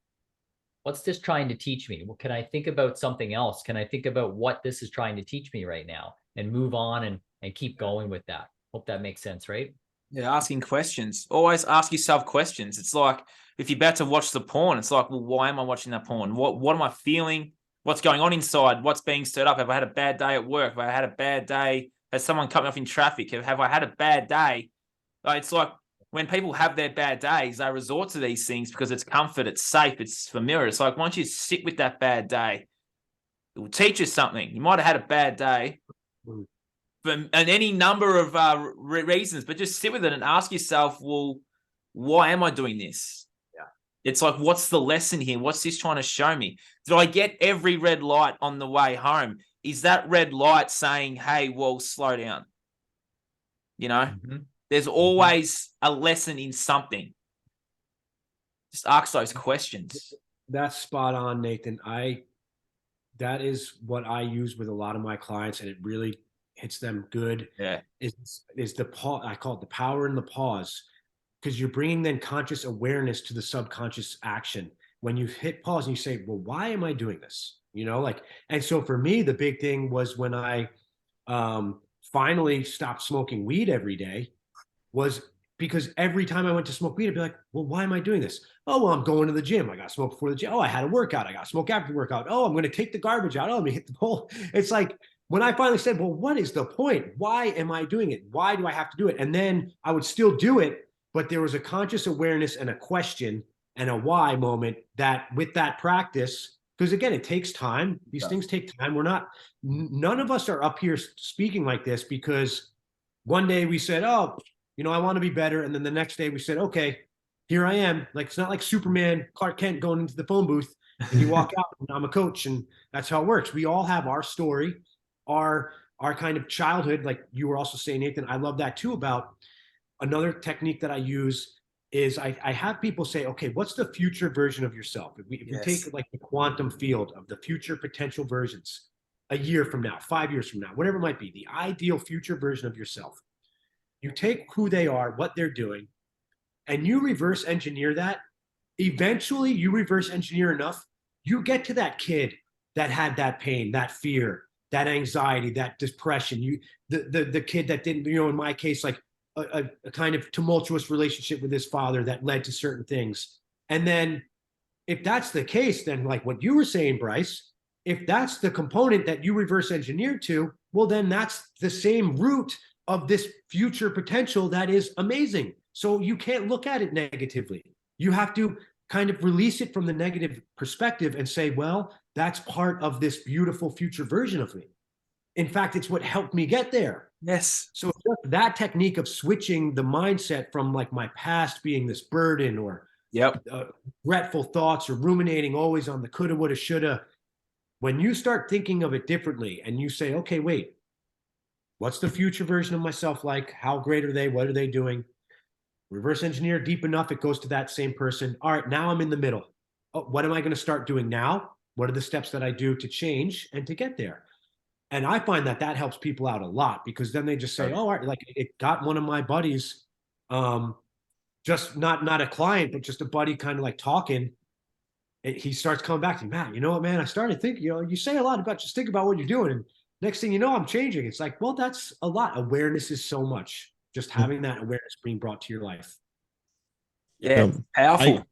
What's this trying to teach me? Well, can I think about something else? Can I think about what this is trying to teach me right now and move on and keep going with that? Hope that makes sense, right? Yeah, asking questions. Always ask yourself questions. It's like, if you're about to watch the porn, it's like, well, why am I watching that porn? What am I feeling? What's going on inside? What's being stirred up? Have I had a bad day at work? Have I had a bad day? Has someone cut me off in traffic? Have I had a bad day? Like, it's like when people have their bad days, they resort to these things because it's comfort, it's safe, it's familiar. It's like, once you sit with that bad day, it will teach you something. You might have had a bad day and any number of reasons, but just sit with it and ask yourself, well, why am I doing this? It's like, what's the lesson here? What's this trying to show me? Did I get every red light on the way home? Is that red light saying, hey, well, slow down? You know, there's always a lesson in something. Just ask those questions. That's spot on, Nathan. That is what I use with a lot of my clients, and it really hits them good. Yeah. Is the pause. I call it the power in the pause. Because you're bringing then conscious awareness to the subconscious action. When you hit pause and you say, well, why am I doing this? You know, like, and so for me, the big thing was when I finally stopped smoking weed every day, was because every time I went to smoke weed, I'd be like, well, why am I doing this? Oh, well, I'm going to the gym. I got to smoke before the gym. Oh, I had a workout. I got to smoke after the workout. Oh, I'm going to take the garbage out. Oh, let me hit the bowl. It's like, when I finally said, well, what is the point? Why am I doing it? Why do I have to do it? And then I would still do it, but there was a conscious awareness and a question and a why moment, that with that practice, because again, it takes time. These things take time. None of us are up here speaking like this because one day we said, oh, I want to be better. And then the next day we said, okay, here I am. Like, it's not like Superman, Clark Kent going into the phone booth and you walk out and I'm a coach, and that's how it works. We all have our story, our kind of childhood. Like you were also saying, Nathan, I love that too. About another technique that I use is I have people say, okay, what's the future version of yourself? If we take like the quantum field of the future potential versions, a year from now, 5 years from now, whatever it might be, the ideal future version of yourself. You take who they are, what they're doing, and you reverse engineer that. Eventually, you reverse engineer enough, you get to that kid that had that pain, that fear, that anxiety, that depression. The kid that didn't, in my case, like a kind of tumultuous relationship with his father that led to certain things. And then if that's the case, then like what you were saying, Bryce, if that's the component that you reverse engineered to, well, then that's the same root of this future potential that is amazing. So you can't look at it negatively. You have to kind of release it from the negative perspective and say, well, that's part of this beautiful future version of me. In fact, it's what helped me get there. Yes. So that technique of switching the mindset from like my past being this burden or regretful thoughts or ruminating always on the coulda, woulda, shoulda. When you start thinking of it differently and you say, okay, wait, what's the future version of myself like? How great are they? What are they doing? Reverse engineer deep enough, it goes to that same person. All right, now I'm in the middle. Oh, what am I going to start doing now? What are the steps that I do to change and to get there? And I find that helps people out a lot, because then they just say, oh, all right, like it got one of my buddies, just not a client, but just a buddy kind of like talking. He starts coming back to me, Matt, you know what, man, I started thinking, you say a lot about, just think about what you're doing. And next thing you know, I'm changing. It's like, well, that's a lot. Awareness is so much. Just having that awareness being brought to your life. Yeah, powerful.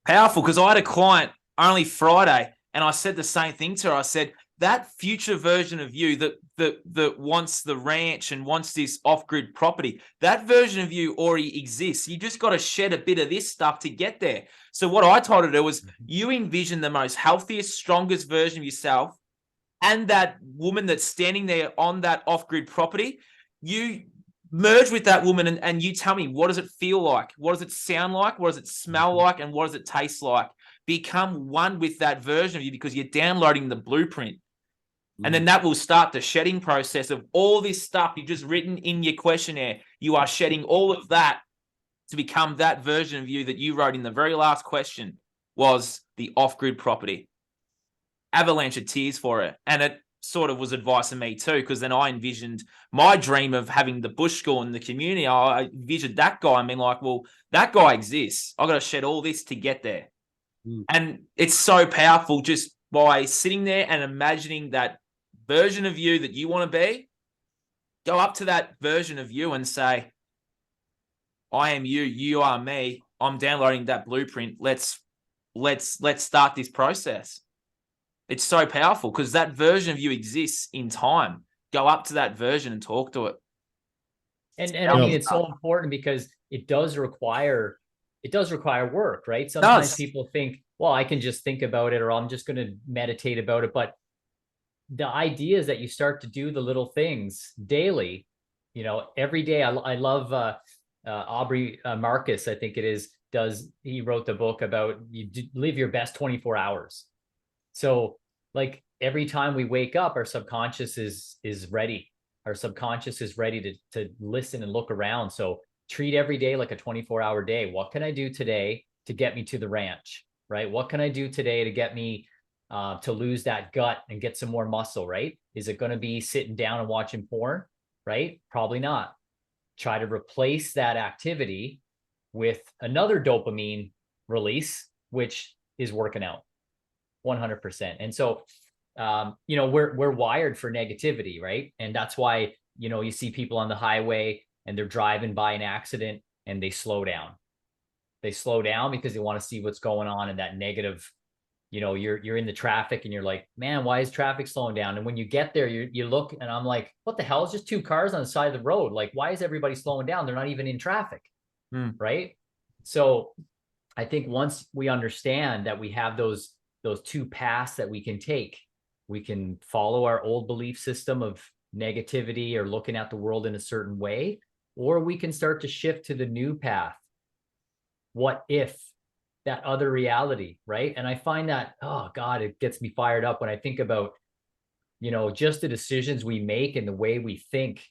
Powerful, because I had a client only Friday, and I said the same thing to her. I said, that future version of you that wants the ranch and wants this off-grid property, that version of you already exists. You just got to shed a bit of this stuff to get there. So what I told her to do was, you envision the most healthiest, strongest version of yourself, and that woman that's standing there on that off-grid property, you merge with that woman and you tell me, what does it feel like? What does it sound like? What does it smell like? And what does it taste like? Become one with that version of you, because you're downloading the blueprint. And then that will start the shedding process of all this stuff you've just written in your questionnaire. You are shedding all of that to become that version of you that you wrote in the very last question, was the off-grid property. Avalanche of tears for it. And it sort of was advice to me too, because then I envisioned my dream of having the bush school in the community. I envisioned that guy. I mean, like, well, that guy exists. I've got to shed all this to get there. And it's so powerful just by sitting there and imagining that version of you that you want to be. Go up to that version of you and say, I am you, you are me. I'm downloading that blueprint. Let's start this process. It's so powerful because that version of you exists in time. Go up to that version and talk to it. And I mean, it's so important because it does require work, right? Sometimes people think, well, I can just think about it, or I'm just going to meditate about it. But the idea is that you start to do the little things daily, every day. I love Aubrey Marcus, I think it is, he wrote the book about you live your best 24 hours. So like every time we wake up, our subconscious is ready. Our subconscious is ready to listen and look around. So treat every day like a 24-hour day. What can I do today to get me to the ranch, right? What can I do today to get me to lose that gut and get some more muscle, right? Is it going to be sitting down and watching porn, right? Probably not. Try to replace that activity with another dopamine release, which is working out 100%. And so, we're wired for negativity, right? And that's why, you see people on the highway and they're driving by an accident and they slow down. They slow down because they want to see what's going on in that negative. You're in the traffic and you're like, man, why is traffic slowing down? And when you get there, you look and I'm like, what the hell? It's just two cars on the side of the road. Like, why is everybody slowing down? They're not even in traffic, right? So I think once we understand that we have those two paths that we can take, we can follow our old belief system of negativity or looking at the world in a certain way, or we can start to shift to the new path. What if that other reality, right? And I find that, oh God, it gets me fired up when I think about, just the decisions we make and the way we think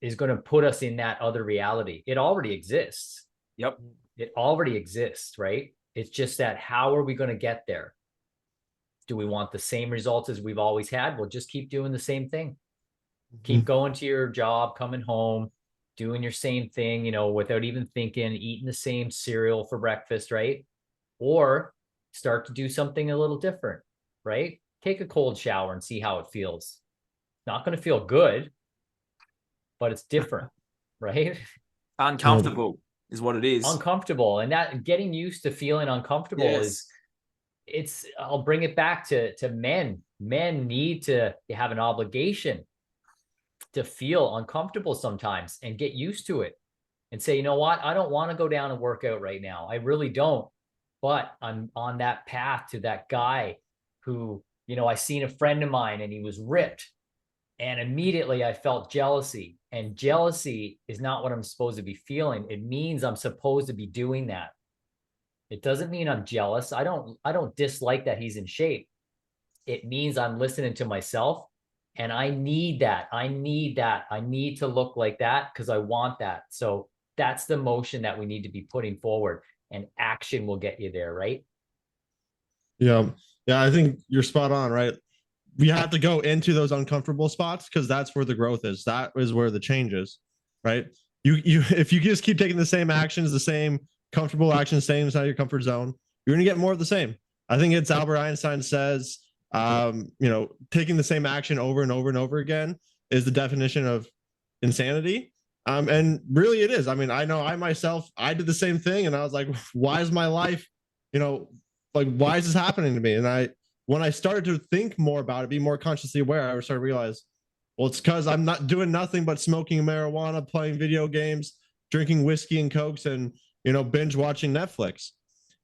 is going to put us in that other reality. It already exists. Yep. It already exists, right? It's just that how are we going to get there? Do we want the same results as we've always had? We'll just keep doing the same thing. Keep going to your job, coming home, doing your same thing, without even thinking, eating the same cereal for breakfast, right? Or start to do something a little different, right? Take a cold shower and see how it feels. Not going to feel good, but it's different, right? Uncomfortable is what it is. Uncomfortable. And that getting used to feeling uncomfortable I'll bring it back to men. Men need to have an obligation to feel uncomfortable sometimes and get used to it and say, you know what? I don't want to go down and work out right now. I really don't. But I'm on that path to that guy who, I seen a friend of mine and he was ripped. And immediately I felt jealousy. And jealousy is not what I'm supposed to be feeling. It means I'm supposed to be doing that. It doesn't mean I'm jealous. I don't dislike that he's in shape. It means I'm listening to myself, and I need that. I need to look like that because I want that. So that's the motion that we need to be putting forward, and action will get you there, right? Yeah. Yeah, I think you're spot on, right? We have to go into those uncomfortable spots because that's where the growth is. That is where the change is, right? If you just keep taking the same actions, the same comfortable actions, staying inside your comfort zone, you're going to get more of the same. I think it's Albert Einstein says, taking the same action over and over and over again is the definition of insanity. And really it is. I mean, I know I did the same thing and I was like, why is my life, why is this happening to me? And when I started to think more about it, be more consciously aware, I started to realize, well, it's because I'm not doing nothing but smoking marijuana, playing video games, drinking whiskey and cokes, and binge watching Netflix.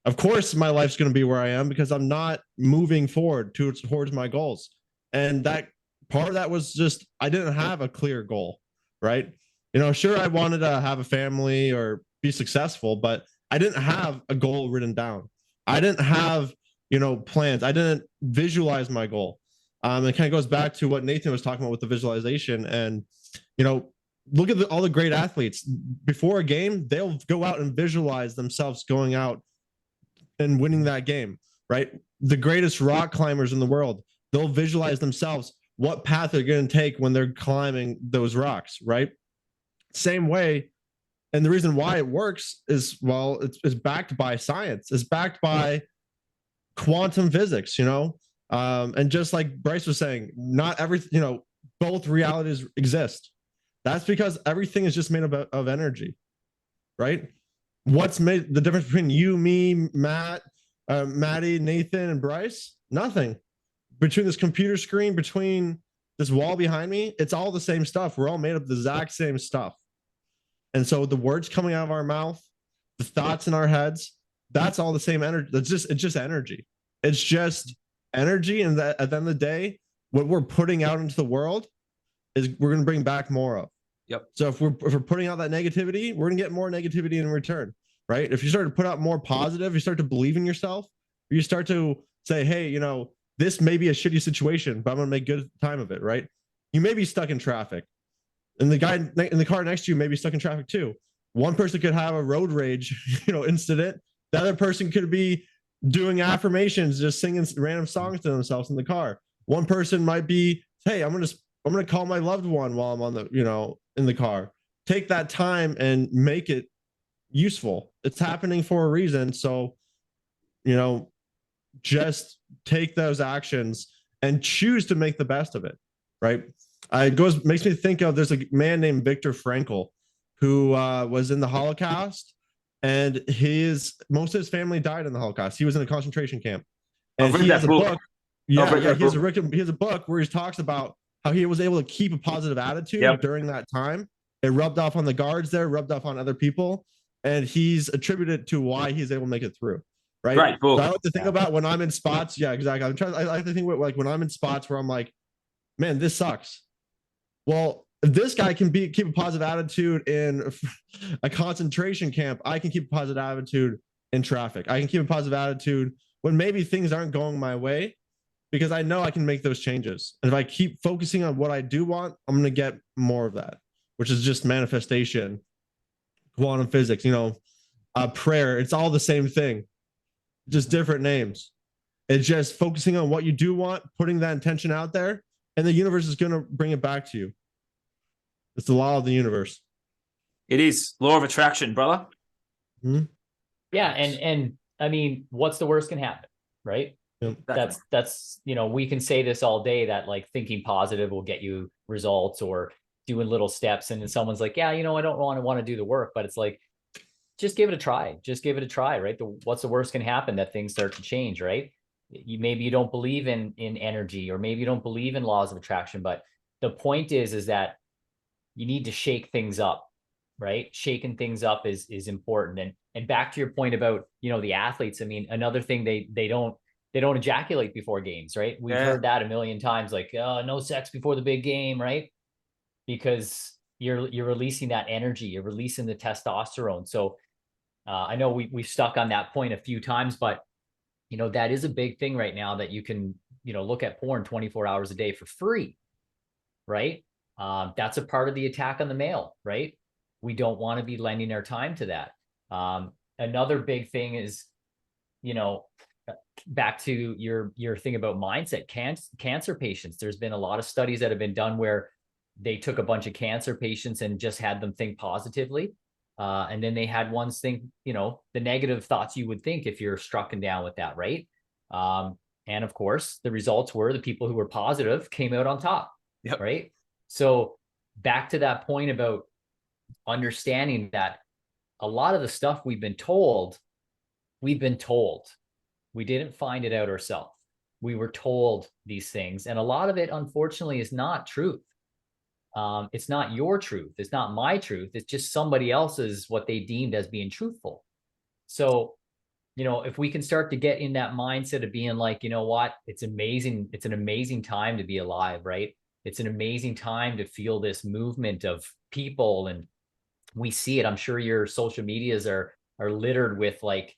Of course, my life's going to be where I am because I'm not moving forward towards my goals. And that part of that was just, I didn't have a clear goal, right? Sure, I wanted to have a family or be successful, but I didn't have a goal written down. I didn't have, plans. I didn't visualize my goal. It kind of goes back to what Nathan was talking about with the visualization. And, look at all the great athletes before a game, they'll go out and visualize themselves going out and winning that game, right? The greatest rock climbers in the world, they'll visualize themselves what path they're going to take when they're climbing those rocks, right? Same way. And the reason why it works is, well, it's backed by science. It's backed by quantum physics, and just like Bryce was saying, not everything, both realities exist. That's because everything is just made of energy, right? What's made the difference between you, me, Matt, Matty, Nathan, and Bryce? Nothing. Between this computer screen, between this wall behind me, it's all the same stuff. We're all made of the exact same stuff. And so the words coming out of our mouth, the thoughts in our heads, that's all the same energy. It's just energy. It's just energy. And that at the end of the day, what we're putting out into the world is we're going to bring back more of. Yep. So if we're putting out that negativity, we're going to get more negativity in return, right? If you start to put out more positive, you start to believe in yourself, you start to say, hey, this may be a shitty situation, but I'm going to make good time of it, right? You may be stuck in traffic, and the guy in the car next to you may be stuck in traffic too. One person could have a road rage, incident. The other person could be doing affirmations, just singing random songs to themselves in the car. One person might be, hey, I'm going to call my loved one while I'm on the, in the car. Take that time and make it useful. It's happening for a reason. So, just take those actions and choose to make the best of it. Right. It makes me think of, there's a man named Viktor Frankl who was in the Holocaust, and most of his family died in the Holocaust. He was in a concentration camp, and he has a book. He has a book where he talks about how he was able to keep a positive attitude during that time. It rubbed off on the guards there, rubbed off on other people. and he's attributed to why he's able to make it through. Right. Great book. So I like to think about when I'm in spots. Yeah, exactly. I like to think about like when I'm in spots where I'm like, man, this sucks. Well, if this guy can keep a positive attitude in a concentration camp, I can keep a positive attitude in traffic. I can keep a positive attitude when maybe things aren't going my way, because I know I can make those changes. And if I keep focusing on what I do want, I'm going to get more of that, which is just manifestation, quantum physics, prayer. It's all the same thing, just different names. It's just focusing on what you do want, putting that intention out there, and the universe is going to bring it back to you. It's the law of the universe. It is law of attraction, brother. Mm-hmm. Yeah. And I mean, what's the worst can happen, right? Yep. That's, we can say this all day that like thinking positive will get you results, or doing little steps. And then someone's like, yeah, I don't want to do the work, but it's like, just give it a try. Just give it a try, right? What's the worst can happen? That things start to change, right? Maybe you don't believe in energy, or maybe you don't believe in laws of attraction, but the point is that you need to shake things up, right? Shaking things up is important. And back to your point about, the athletes, I mean, another thing, they don't ejaculate before games, right? We've heard that a million times, like, no sex before the big game, right? Because you're releasing that energy, you're releasing the testosterone. So I know we've stuck on that point a few times, but that is a big thing right now, that you can, look at porn 24 hours a day for free, right? That's a part of the attack on the male, right? We don't want to be lending our time to that. Another big thing is, back to your thing about mindset, cancer patients. There's been a lot of studies that have been done where they took a bunch of cancer patients and just had them think positively. And then they had ones think, the negative thoughts you would think if you're struck down with that, right? And of course, the results were the people who were positive came out on top, right? So back to that point about understanding that a lot of the stuff we've been told. We didn't find it out ourselves. We were told these things. And a lot of it, unfortunately, is not truth. It's not your truth. It's not my truth. It's just somebody else's, what they deemed as being truthful. So, if we can start to get in that mindset of being like, what, it's amazing. It's an amazing time to be alive, right? It's an amazing time to feel this movement of people. And we see it. I'm sure your social medias are littered with like,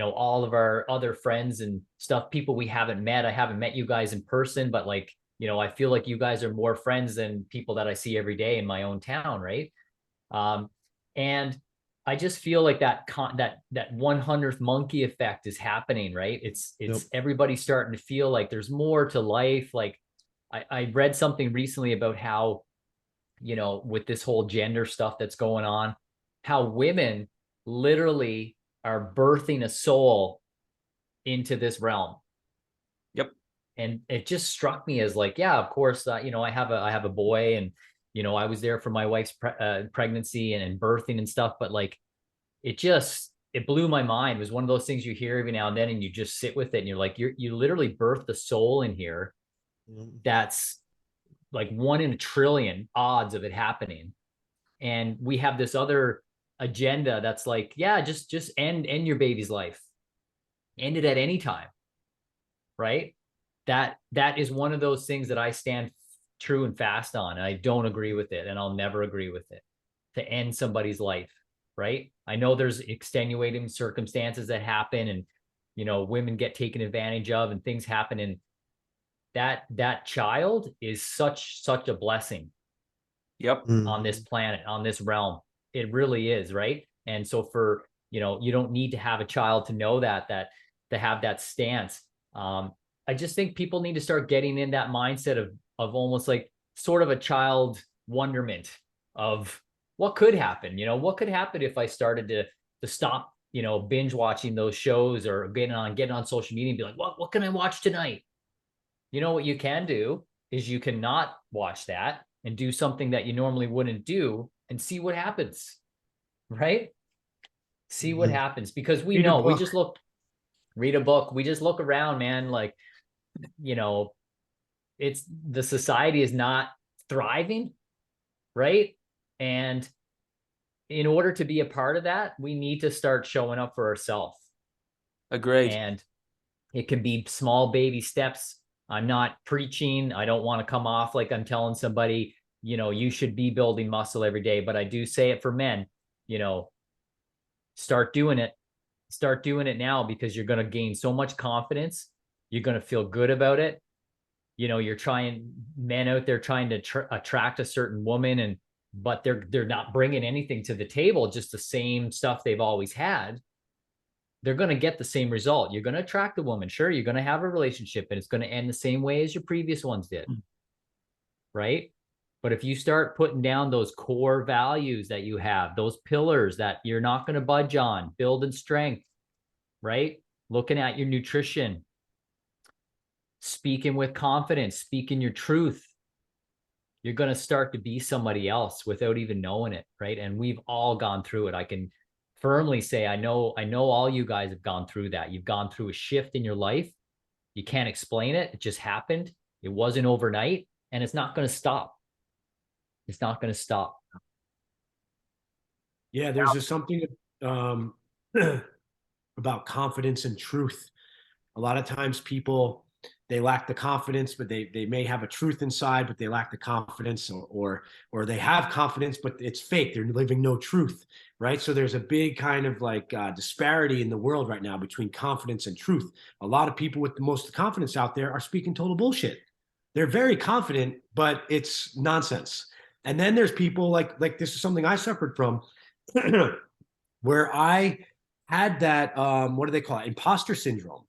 all of our other friends and stuff, people we haven't met. I haven't met you guys in person, but like, I feel like you guys are more friends than people that I see every day in my own town, right? And I just feel like that 100th monkey effect is happening, right? It's everybody starting to feel like there's more to life. Like I read something recently about how, with this whole gender stuff that's going on, how women literally are birthing a soul into this realm. Yep. And it just struck me as like, yeah, of course, I have a boy, and, I was there for my wife's pregnancy and birthing and stuff. But like, it blew my mind. It was one of those things you hear every now and then, and you just sit with it, and you're like, you literally birthed the soul in here. That's like 1 in a trillion odds of it happening. And we have this other agenda that's like, yeah, just end your baby's life. End it at any time. Right? That is one of those things that I stand true and fast on. And I don't agree with it, and I'll never agree with it, to end somebody's life. Right? I know there's extenuating circumstances that happen, and women get taken advantage of, and things happen, and that child is such a blessing. Yep. On this planet, on this realm. It really is, right? And so for, you don't need to have a child to know that to have that stance. I just think people need to start getting in that mindset of almost like sort of a child wonderment of what could happen. What could happen if I started to stop, binge watching those shows, or getting on social media and be like, what can I watch tonight? What you can do is you cannot watch that and do something that you normally wouldn't do, and see what happens, right? See what happens, because we know, we just read a book. We just look around, man. Like, it's the society is not thriving, right? And in order to be a part of that, we need to start showing up for ourselves. Agreed. And it can be small baby steps. I'm not preaching. I don't want to come off like I'm telling somebody, you know, you should be building muscle every day. But I do say it for men, you know, start doing it. Start doing it now, because you're going to gain so much confidence. You're going to feel good about it. You know, you're trying, men out there trying to attract a certain woman, but they're not bringing anything to the table, just the same stuff they've always had. They're going to get the same result. You're going to attract the woman. Sure, you're going to have a relationship, and it's going to end the same way as your previous ones did. Right? But if you start putting down those core values that you have, those pillars that you're not going to budge on, building strength, right? Looking at your nutrition, speaking with confidence, speaking your truth, you're going to start to be somebody else without even knowing it, right? And we've all gone through it. I can firmly say, I know all you guys have gone through that. You've gone through a shift in your life. You can't explain it. It just happened. It wasn't overnight, and it's not going to stop. It's not going to stop. Yeah, there's just something about confidence and truth. A lot of times people, they lack the confidence, but they may have a truth inside, but they lack the confidence, or they have confidence, but it's fake. They're living no truth, right? So there's a big kind of like disparity in the world right now between confidence and truth. A lot of people with the most confidence out there are speaking total bullshit. They're very confident, but it's nonsense. And then there's people like this is something I suffered from, where I had that, what do they call it? Imposter syndrome,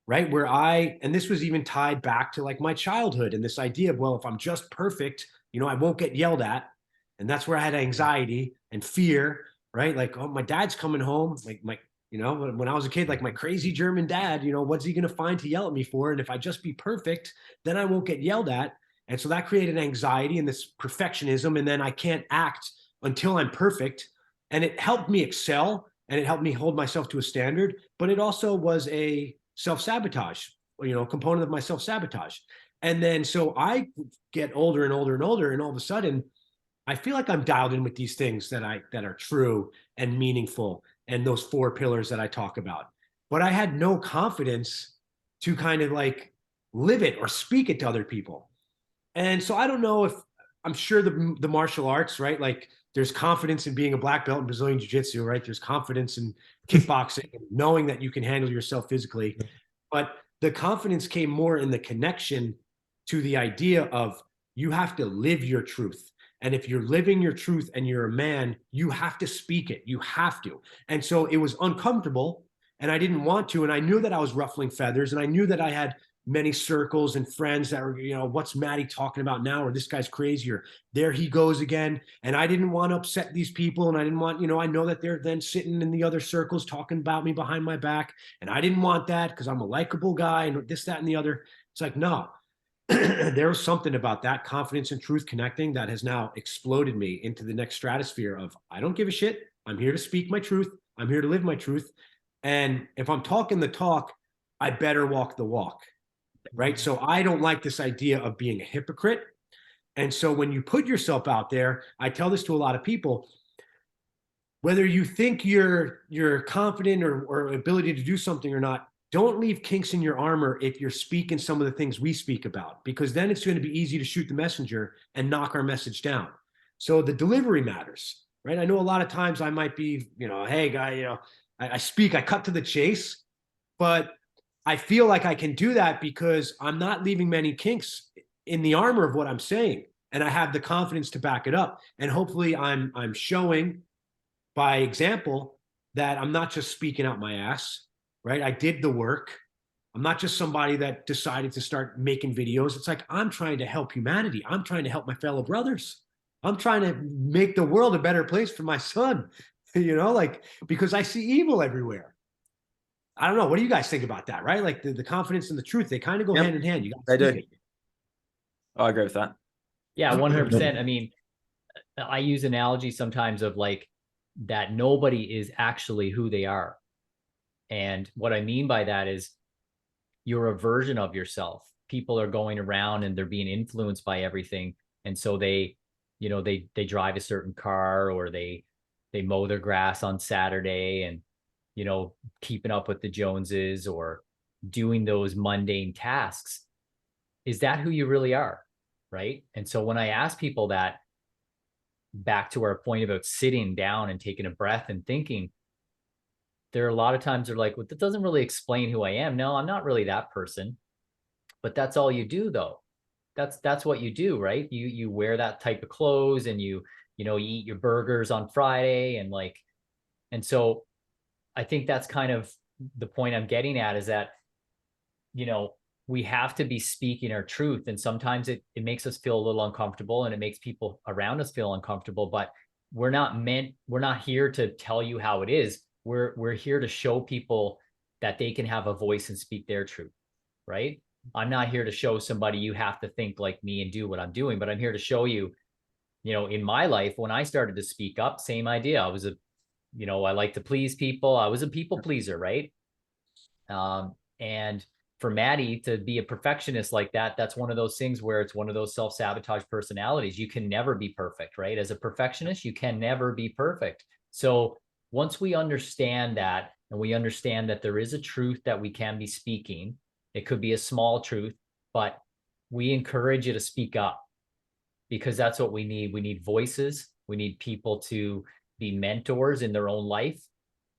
right? Where and this was even tied back to like my childhood and this idea of, well, if I'm just perfect, you know, I won't get yelled at. And that's where I had anxiety and fear, right? Like, oh, my dad's coming home. Like you know, when I was a kid, like my crazy German dad, you know, what's he going to find to yell at me for? And if I just be perfect, then I won't get yelled at. And so that created anxiety and this perfectionism. And then I can't act until I'm perfect. And it helped me excel, and it helped me hold myself to a standard. But it also was a self-sabotage, you know, component of my self-sabotage. And then so I get older and older and older, and all of a sudden I feel like I'm dialed in with these things that are true and meaningful, and those 4 pillars that I talk about. But I had no confidence to kind of like live it or speak it to other people. And so I don't know if, I'm sure the martial arts, right? Like there's confidence in being a black belt in Brazilian Jiu-Jitsu, right? There's confidence in kickboxing, knowing that you can handle yourself physically. But the confidence came more in the connection to the idea of you have to live your truth. And if you're living your truth and you're a man, you have to speak it. You have to. And so it was uncomfortable, and I didn't want to. And I knew that I was ruffling feathers, and I knew that I had many circles and friends that were, you know, what's Matty talking about now? Or this guy's crazy, or there he goes again. And I didn't want to upset these people. And I didn't want, you know, I know that they're then sitting in the other circles talking about me behind my back. And I didn't want that because I'm a likable guy and this, that, and the other. It's like, no, there was something about that confidence and truth connecting that has now exploded me into the next stratosphere of, I don't give a shit. I'm here to speak my truth. I'm here to live my truth. And if I'm talking the talk, I better walk the walk. Right. So I don't like this idea of being a hypocrite. And so when you put yourself out there, I tell this to a lot of people, whether you think you're confident or ability to do something or not, don't leave kinks in your armor if you're speaking some of the things we speak about, because then it's going to be easy to shoot the messenger and knock our message down. So the delivery matters, right? I know a lot of times I might be, you know, hey guy, you know, I speak, I cut to the chase, but I feel like I can do that because I'm not leaving many kinks in the armor of what I'm saying. And I have the confidence to back it up. And hopefully I'm showing by example that I'm not just speaking out my ass, right? I did the work. I'm not just somebody that decided to start making videos. It's like, I'm trying to help humanity. I'm trying to help my fellow brothers. I'm trying to make the world a better place for my son, you know, like, because I see evil everywhere. I don't know. What do you guys think about that? Right? Like the confidence and the truth, they kind of go hand in hand. You They do. I agree with that. Yeah, 100%. I mean, I use analogies sometimes of like that nobody is actually who they are. And what I mean by that is you're a version of yourself. People are going around and they're being influenced by everything. And so they, you know, they drive a certain car, or they they mow their grass on Saturday and, you know, keeping up with the Joneses or doing those mundane tasks. Is that who you really are? Right. And so when I ask people that, back to our point about sitting down and taking a breath and thinking, there are a lot of times they're like, well, that doesn't really explain who I am. No, I'm not really that person. But that's all you do, though. That's what you do, right? You wear that type of clothes, and you eat your burgers on Friday, and like, and so I think that's kind of the point I'm getting at, is that, you know, we have to be speaking our truth. And sometimes it makes us feel a little uncomfortable, and it makes people around us feel uncomfortable, but we're not here to tell you how it is. We're here to show people that they can have a voice and speak their truth, right? I'm not here to show somebody you have to think like me and do what I'm doing, but I'm here to show you, you know, in my life, when I started to speak up, same idea. I was I like to please people. I was a people pleaser, right? And for Matty to be a perfectionist like that, that's one of those things where it's one of those self-sabotage personalities. You can never be perfect, right? As a perfectionist, you can never be perfect. So once we understand that, and we understand that there is a truth that we can be speaking, it could be a small truth, but we encourage you to speak up, because that's what we need. We need voices. We need people to be mentors in their own life.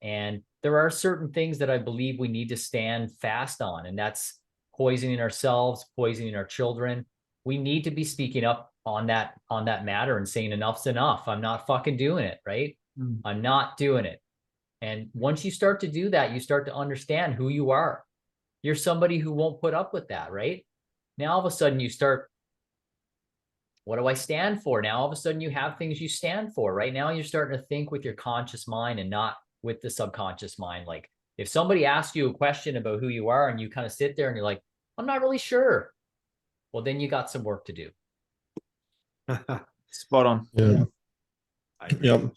And there are certain things that I believe we need to stand fast on, and that's poisoning ourselves, poisoning our children. We need to be speaking up on that matter and saying enough's enough. I'm not fucking doing it, right? I'm not doing it. And once you start to do that, you start to understand who you are. You're somebody who won't put up with that, right? Now all of a sudden you start, what do I stand for? Now all of a sudden you have things you stand for. Right now you're starting to think with your conscious mind and not with the subconscious mind. Like, if somebody asks you a question about who you are and you kind of sit there and you're like, I'm not really sure, well, then you got some work to do. Spot on. Yeah. Yep.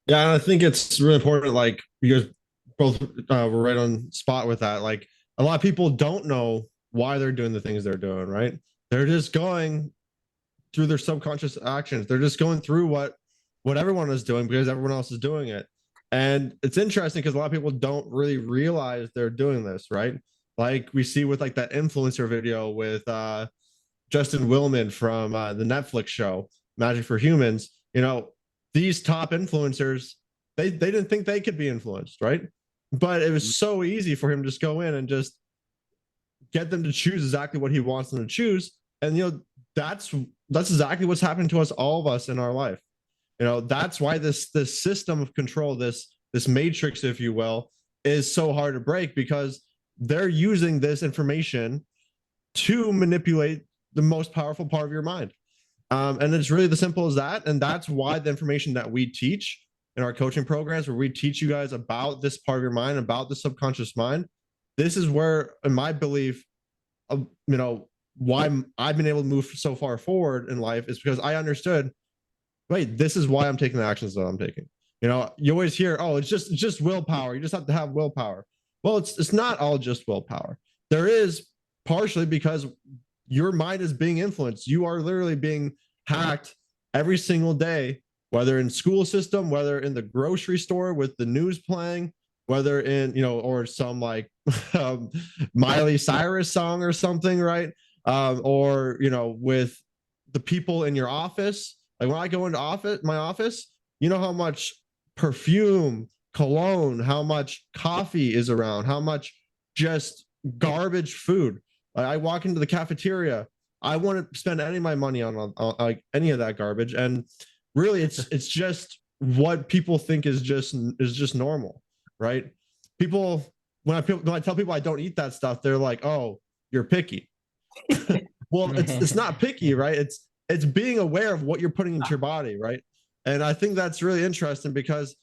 Yeah, and I think it's really important. Like, you guys both were right on spot with that. Like, a lot of people don't know why they're doing the things they're doing, right? They're just going through their subconscious actions. They're just going through what everyone is doing because everyone else is doing it. And it's interesting because a lot of people don't really realize they're doing this, right? Like we see with like that influencer video with Justin Willman from the Netflix show Magic for Humans. You know, these top influencers, they didn't think they could be influenced, right? But it was so easy for him to just go in and just get them to choose exactly what he wants them to choose. And, you know, that's exactly what's happening to us, all of us in our life. You know, that's why this system of control, this matrix, if you will, is so hard to break, because they're using this information to manipulate the most powerful part of your mind. And it's really as simple as that. And that's why the information that we teach in our coaching programs, where we teach you guys about this part of your mind, about the subconscious mind, this is where, in my belief, you know, why I've been able to move so far forward in life is because I understood, wait, this is why I'm taking the actions that I'm taking. You know, you always hear, oh, it's just willpower. You just have to have willpower. Well, it's not all just willpower. There is partially because your mind is being influenced. You are literally being hacked every single day, whether in school system, whether in the grocery store with the news playing, whether in, you know, or some like Miley Cyrus song or something, right? Or, you know, with the people in your office. Like when I go into my office, you know how much perfume, cologne, how much coffee is around, how much just garbage food. Like I walk into the cafeteria, I want to spend any of my money on like any of that garbage, and really, it's just what people think is just normal, right? People, when I tell people I don't eat that stuff, they're like, "Oh, you're picky." Well, it's not picky, right? It's being aware of what you're putting into your body, right? And I think that's really interesting because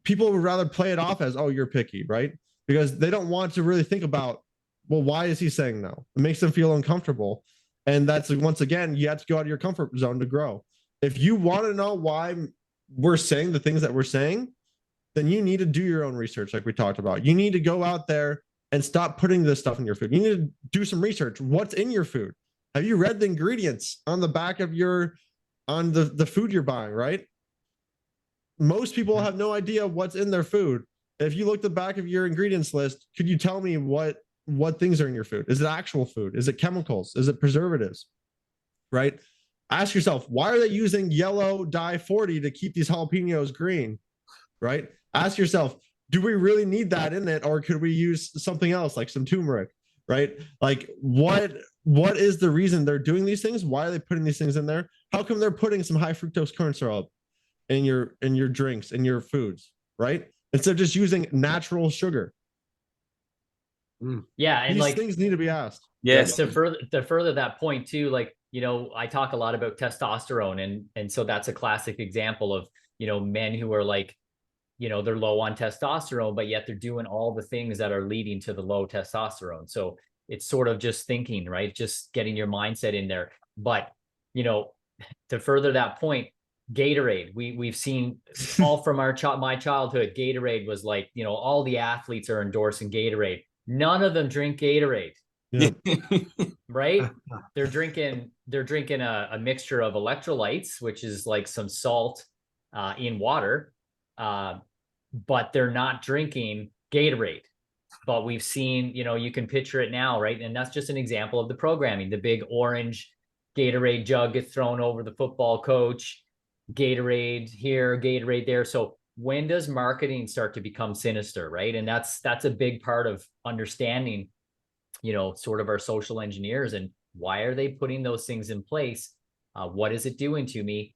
people would rather play it off as, oh, you're picky, right? Because they don't want to really think about, well, why is he saying no? It makes them feel uncomfortable. And that's, once again, you have to go out of your comfort zone to grow. If you want to know why we're saying the things that we're saying, then you need to do your own research, like we talked about. You need to go out there and stop putting this stuff in your food. You need to do some research. What's in your food? Have you read the ingredients on the back of the food you're buying, right? most people have no idea what's in their food. If you look at the back of your ingredients list, could you tell me what things are in your food? Is it actual food? Is it chemicals? Is it preservatives? Right? Ask yourself, why are they using yellow dye 40 to keep these jalapenos green? Right? Ask yourself, do we really need that in it, or could we use something else like some turmeric? Right? Like what is the reason they're doing these things? Why are they putting these things in there? How come they're putting some high fructose corn syrup in your drinks, in your foods, right? Instead of just using natural sugar. Yeah, and these like things need to be asked. Yes. To further that point too, like, you know, I talk a lot about testosterone, and so that's a classic example of, you know, men who are like, you know, they're low on testosterone, but yet they're doing all the things that are leading to the low testosterone. So it's sort of just thinking, right? Just getting your mindset in there. But, you know, to further that point, Gatorade, we've seen all from my childhood. Gatorade was like, you know, all the athletes are endorsing Gatorade. None of them drink Gatorade. Yeah. Right? They're drinking a mixture of electrolytes, which is like some salt in water. But they're not drinking Gatorade. But we've seen, you know, you can picture it now, right? And that's just an example of the programming. The big orange Gatorade jug gets thrown over the football coach, Gatorade here, Gatorade there. So when does marketing start to become sinister, right? And that's a big part of understanding, you know, sort of our social engineers, and why are they putting those things in place? What is it doing to me?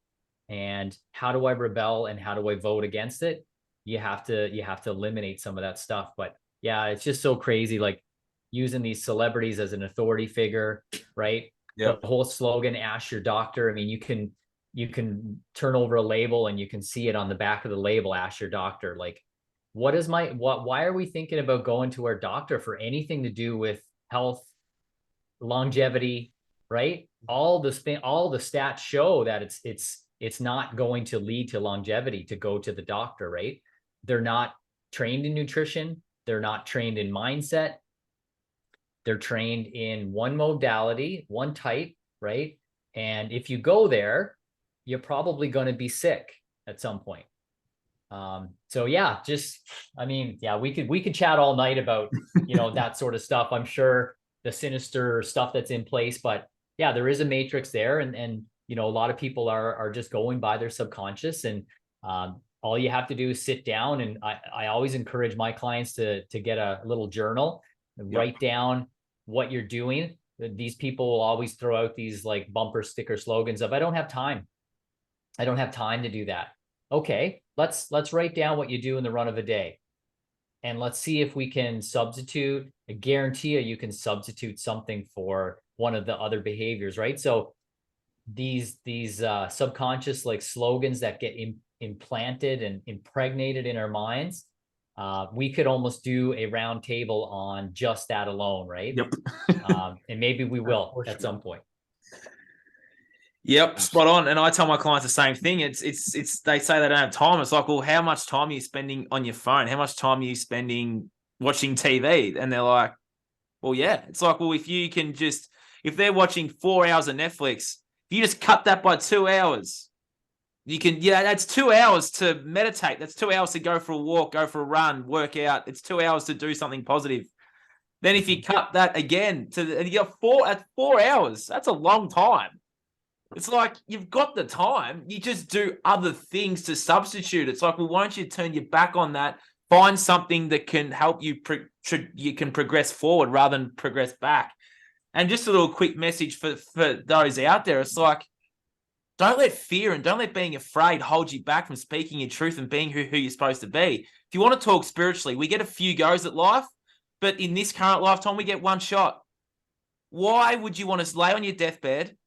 And how do I rebel, and how do I vote against it? You have to eliminate some of that stuff. But yeah, it's just so crazy, like using these celebrities as an authority figure, right? Yeah. The whole slogan, ask your doctor. I mean, you can turn over a label and you can see it on the back of the label, ask your doctor. Like, why are we thinking about going to our doctor for anything to do with health, longevity, right? All the stats show that it's not going to lead to longevity to go to the doctor, right? They're not trained in nutrition. They're not trained in mindset. They're trained in one modality, one type, right? And if you go there, you're probably going to be sick at some point. So yeah, I mean, yeah, we could chat all night about, you know, that sort of stuff. I'm sure the sinister stuff that's in place, but yeah, there is a matrix there. And, you know, a lot of people are just going by their subconscious, and, all you have to do is sit down. And I always encourage my clients to get a little journal and write down what you're doing. These people will always throw out these like bumper sticker slogans of, I don't have time. I don't have time to do that. Okay, let's write down what you do in the run of a day. And let's see if we can substitute. I guarantee you can substitute something for one of the other behaviors, right? So these subconscious like slogans that get implanted and impregnated in our minds, we could almost do a round table on just that alone, right? Yep. And maybe we will at some point. Yep, spot on. And I tell my clients the same thing. It's they say they don't have time. It's like, well, how much time are you spending on your phone? How much time are you spending watching TV? And they're like, well, yeah. It's like, well, if they're watching 4 hours of Netflix, if you just cut that by 2 hours, you can, that's 2 hours to meditate. That's 2 hours to go for a walk, go for a run, work out. It's 2 hours to do something positive. Then if you cut that again and you got 4 hours, that's a long time. It's like, you've got the time, you just do other things to substitute. It's like, well, why don't you turn your back on that, find something that can help you, you can progress forward rather than progress back. And just a little quick message for those out there. It's like, don't let fear and don't let being afraid hold you back from speaking your truth and being who you're supposed to be. If you want to talk spiritually, we get a few goes at life, but in this current lifetime, we get one shot. Why would you want to lay on your deathbed,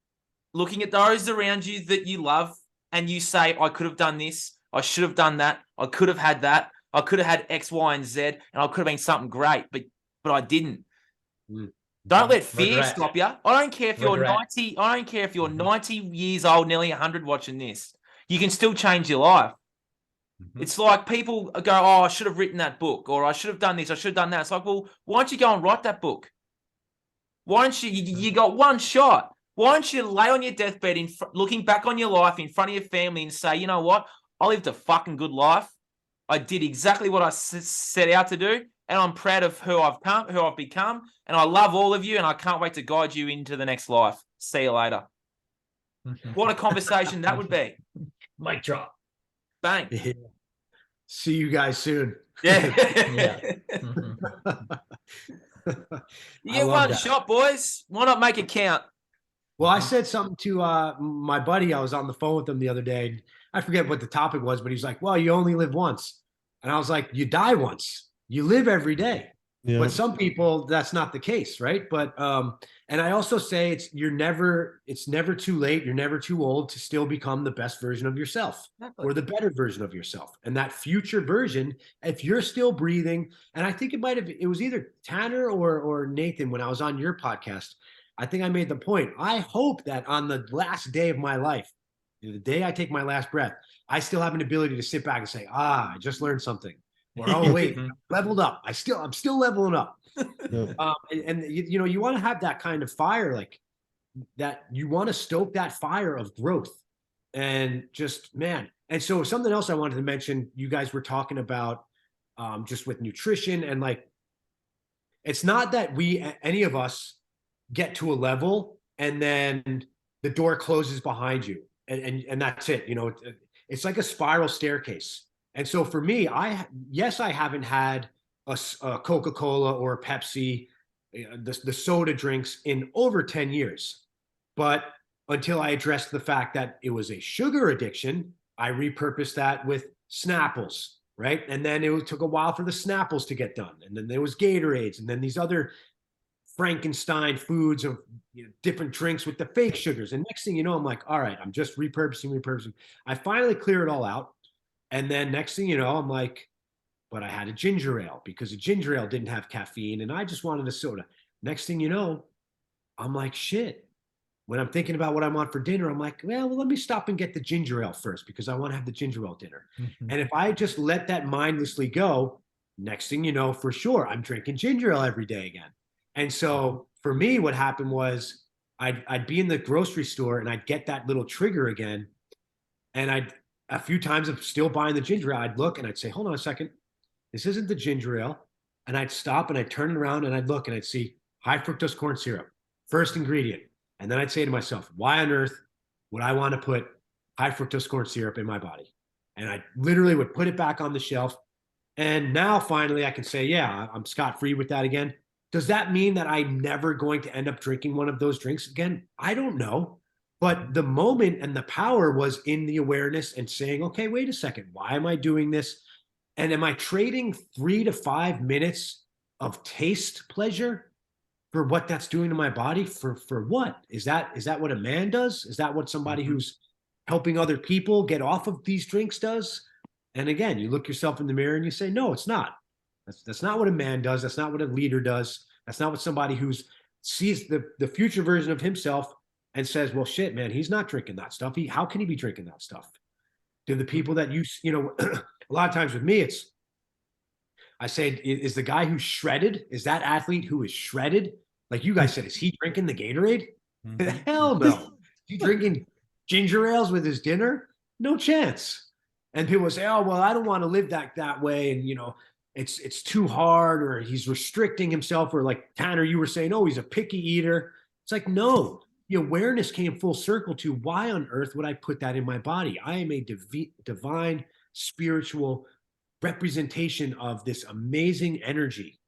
looking at those around you that you love, and you say, I could have done this, I should have done that, I could have had that, I could have had X, Y, and Z, and I could have been something great, but I didn't. Don't let fear stop you. I don't care if you're 90. I don't care if you're 90 years old, nearly 100 watching this. You can still change your life. It's like people go, oh, I should have written that book, or I should have done this, I should have done that. It's like, well, why don't you go and write that book? Why don't you got one shot. Why don't you lay on your deathbed, looking back on your life in front of your family and say, you know what? I lived a fucking good life. I did exactly what I set out to do, and I'm proud of who I've become, and I love all of you, and I can't wait to guide you into the next life. See you later. What a conversation that would be. Mic drop. Bang. Yeah. See you guys soon. Yeah. Yeah. You I get love one that. shot, boys. Why not make it count? Well, I said something to my buddy. I was on the phone with him the other day. I forget what the topic was, but he's like, well, you only live once. And I was like, you die once. You live every day. Yeah. But some people, that's not the case, right? But and I also say it's never too late. You're never too old to still become the best version of yourself or the better version of yourself. And that future version, if you're still breathing, and I think it was either Tanner or Nathan when I was on your podcast. I think I made the point. I hope that on the last day of my life, the day I take my last breath, I still have an ability to sit back and say, I just learned something. Or, oh, wait, leveled up. I'm still leveling up. Yeah. And you want to have that kind of fire, like that. You want to stoke that fire of growth and just, man. And so something else I wanted to mention, you guys were talking about just with nutrition, and like, it's not that any of us get to a level and then the door closes behind you and that's it. It's like a spiral staircase. And so for me, I haven't had a Coca-Cola or a Pepsi, the soda drinks in over 10 years. But until I addressed the fact that it was a sugar addiction, I repurposed that with Snapples, right? And then it took a while for the Snapples to get done. And then there was Gatorades, and then these other Frankenstein foods of different drinks with the fake sugars. And next thing you know, I'm like, all right, I'm just repurposing. I finally clear it all out. And then next thing you know, I'm like, but I had a ginger ale because a ginger ale didn't have caffeine and I just wanted a soda. Next thing you know, I'm like, shit. When I'm thinking about what I want for dinner, I'm like, well, let me stop and get the ginger ale first because I want to have the ginger ale dinner. And if I just let that mindlessly go, next thing you know, for sure, I'm drinking ginger ale every day again. And so for me, what happened was I'd be in the grocery store and I'd get that little trigger again. And a few times I'm still buying the ginger ale, I'd look and I'd say, hold on a second, this isn't the ginger ale. And I'd stop and I'd turn it around and I'd look and I'd see high fructose corn syrup, first ingredient. And then I'd say to myself, why on earth would I want to put high fructose corn syrup in my body? And I literally would put it back on the shelf. And now finally I can say, yeah, I'm scot-free with that again. Does that mean that I'm never going to end up drinking one of those drinks again? I don't know. But the moment and the power was in the awareness and saying, okay, wait a second, why am I doing this? And am I trading 3 to 5 minutes of taste pleasure for what that's doing to my body? For what? Is that what a man does? Is that what somebody who's helping other people get off of these drinks does? And again, you look yourself in the mirror and you say, no, it's not. That's not what a man does. That's not what a leader does. That's not what somebody who sees the future version of himself and says, well, shit, man, he's not drinking that stuff. How can he be drinking that stuff? Do the people that a lot of times with me, I say, is the guy who's shredded, is that athlete who is shredded? Like you guys said, is he drinking the Gatorade? Hell no. Is he drinking ginger ales with his dinner? No chance. And people say, oh, well, I don't want to live that way. And, it's too hard, or he's restricting himself, or like Tanner, you were saying, oh, he's a picky eater. It's like, no. The awareness came full circle to why on earth would I put that in my body? I am a divine, spiritual representation of this amazing energy.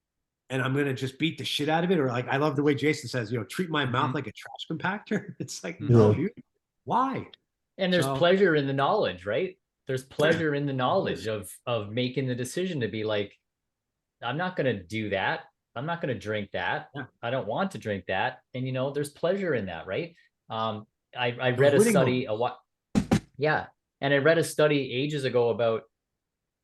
And I'm going to just beat the shit out of it. Or like, I love the way Jason says, treat my mouth like a trash compactor. It's like, no, dude, why? And there's pleasure in the knowledge, right? There's pleasure in the knowledge of making the decision to be like, I'm not going to do that. I'm not going to drink that. Yeah. I don't want to drink that. And, there's pleasure in that, right? I read a study and I read a study ages ago about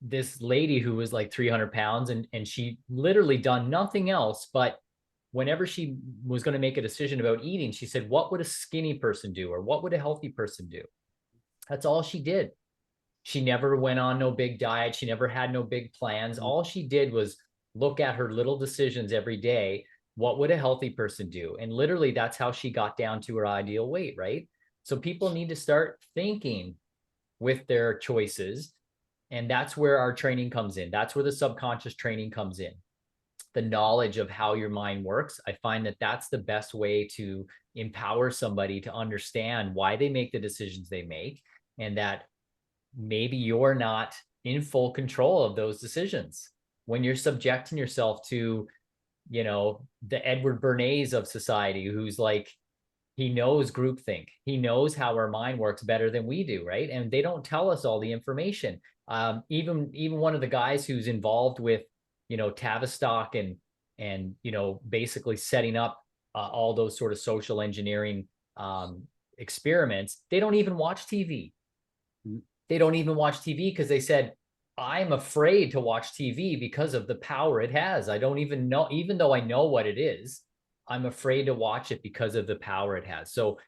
this lady who was like 300 pounds and she literally done nothing else. But whenever she was going to make a decision about eating, she said, what would a skinny person do? Or what would a healthy person do? That's all she did. She never went on no big diet. She never had no big plans. All she did was look at her little decisions every day. What would a healthy person do? And literally that's how she got down to her ideal weight, right? So people need to start thinking, with their choices. And that's where our training comes in. That's where the subconscious training comes in. The knowledge of how your mind works. I find that that's the best way to empower somebody to understand why they make the decisions they make, and that maybe you're not in full control of those decisions when you're subjecting yourself to, you know, the Edward Bernays of society, who's like, he knows groupthink. He knows how our mind works better than we do, right? And they don't tell us all the information. Even one of the guys who's involved with, you know, Tavistock and you know, basically setting up all those sort of social engineering experiments, they don't even watch TV. They don't even watch TV because they said, I'm afraid to watch TV because of the power it has. I don't even know, even though I know what it is, I'm afraid to watch it because of the power it has. So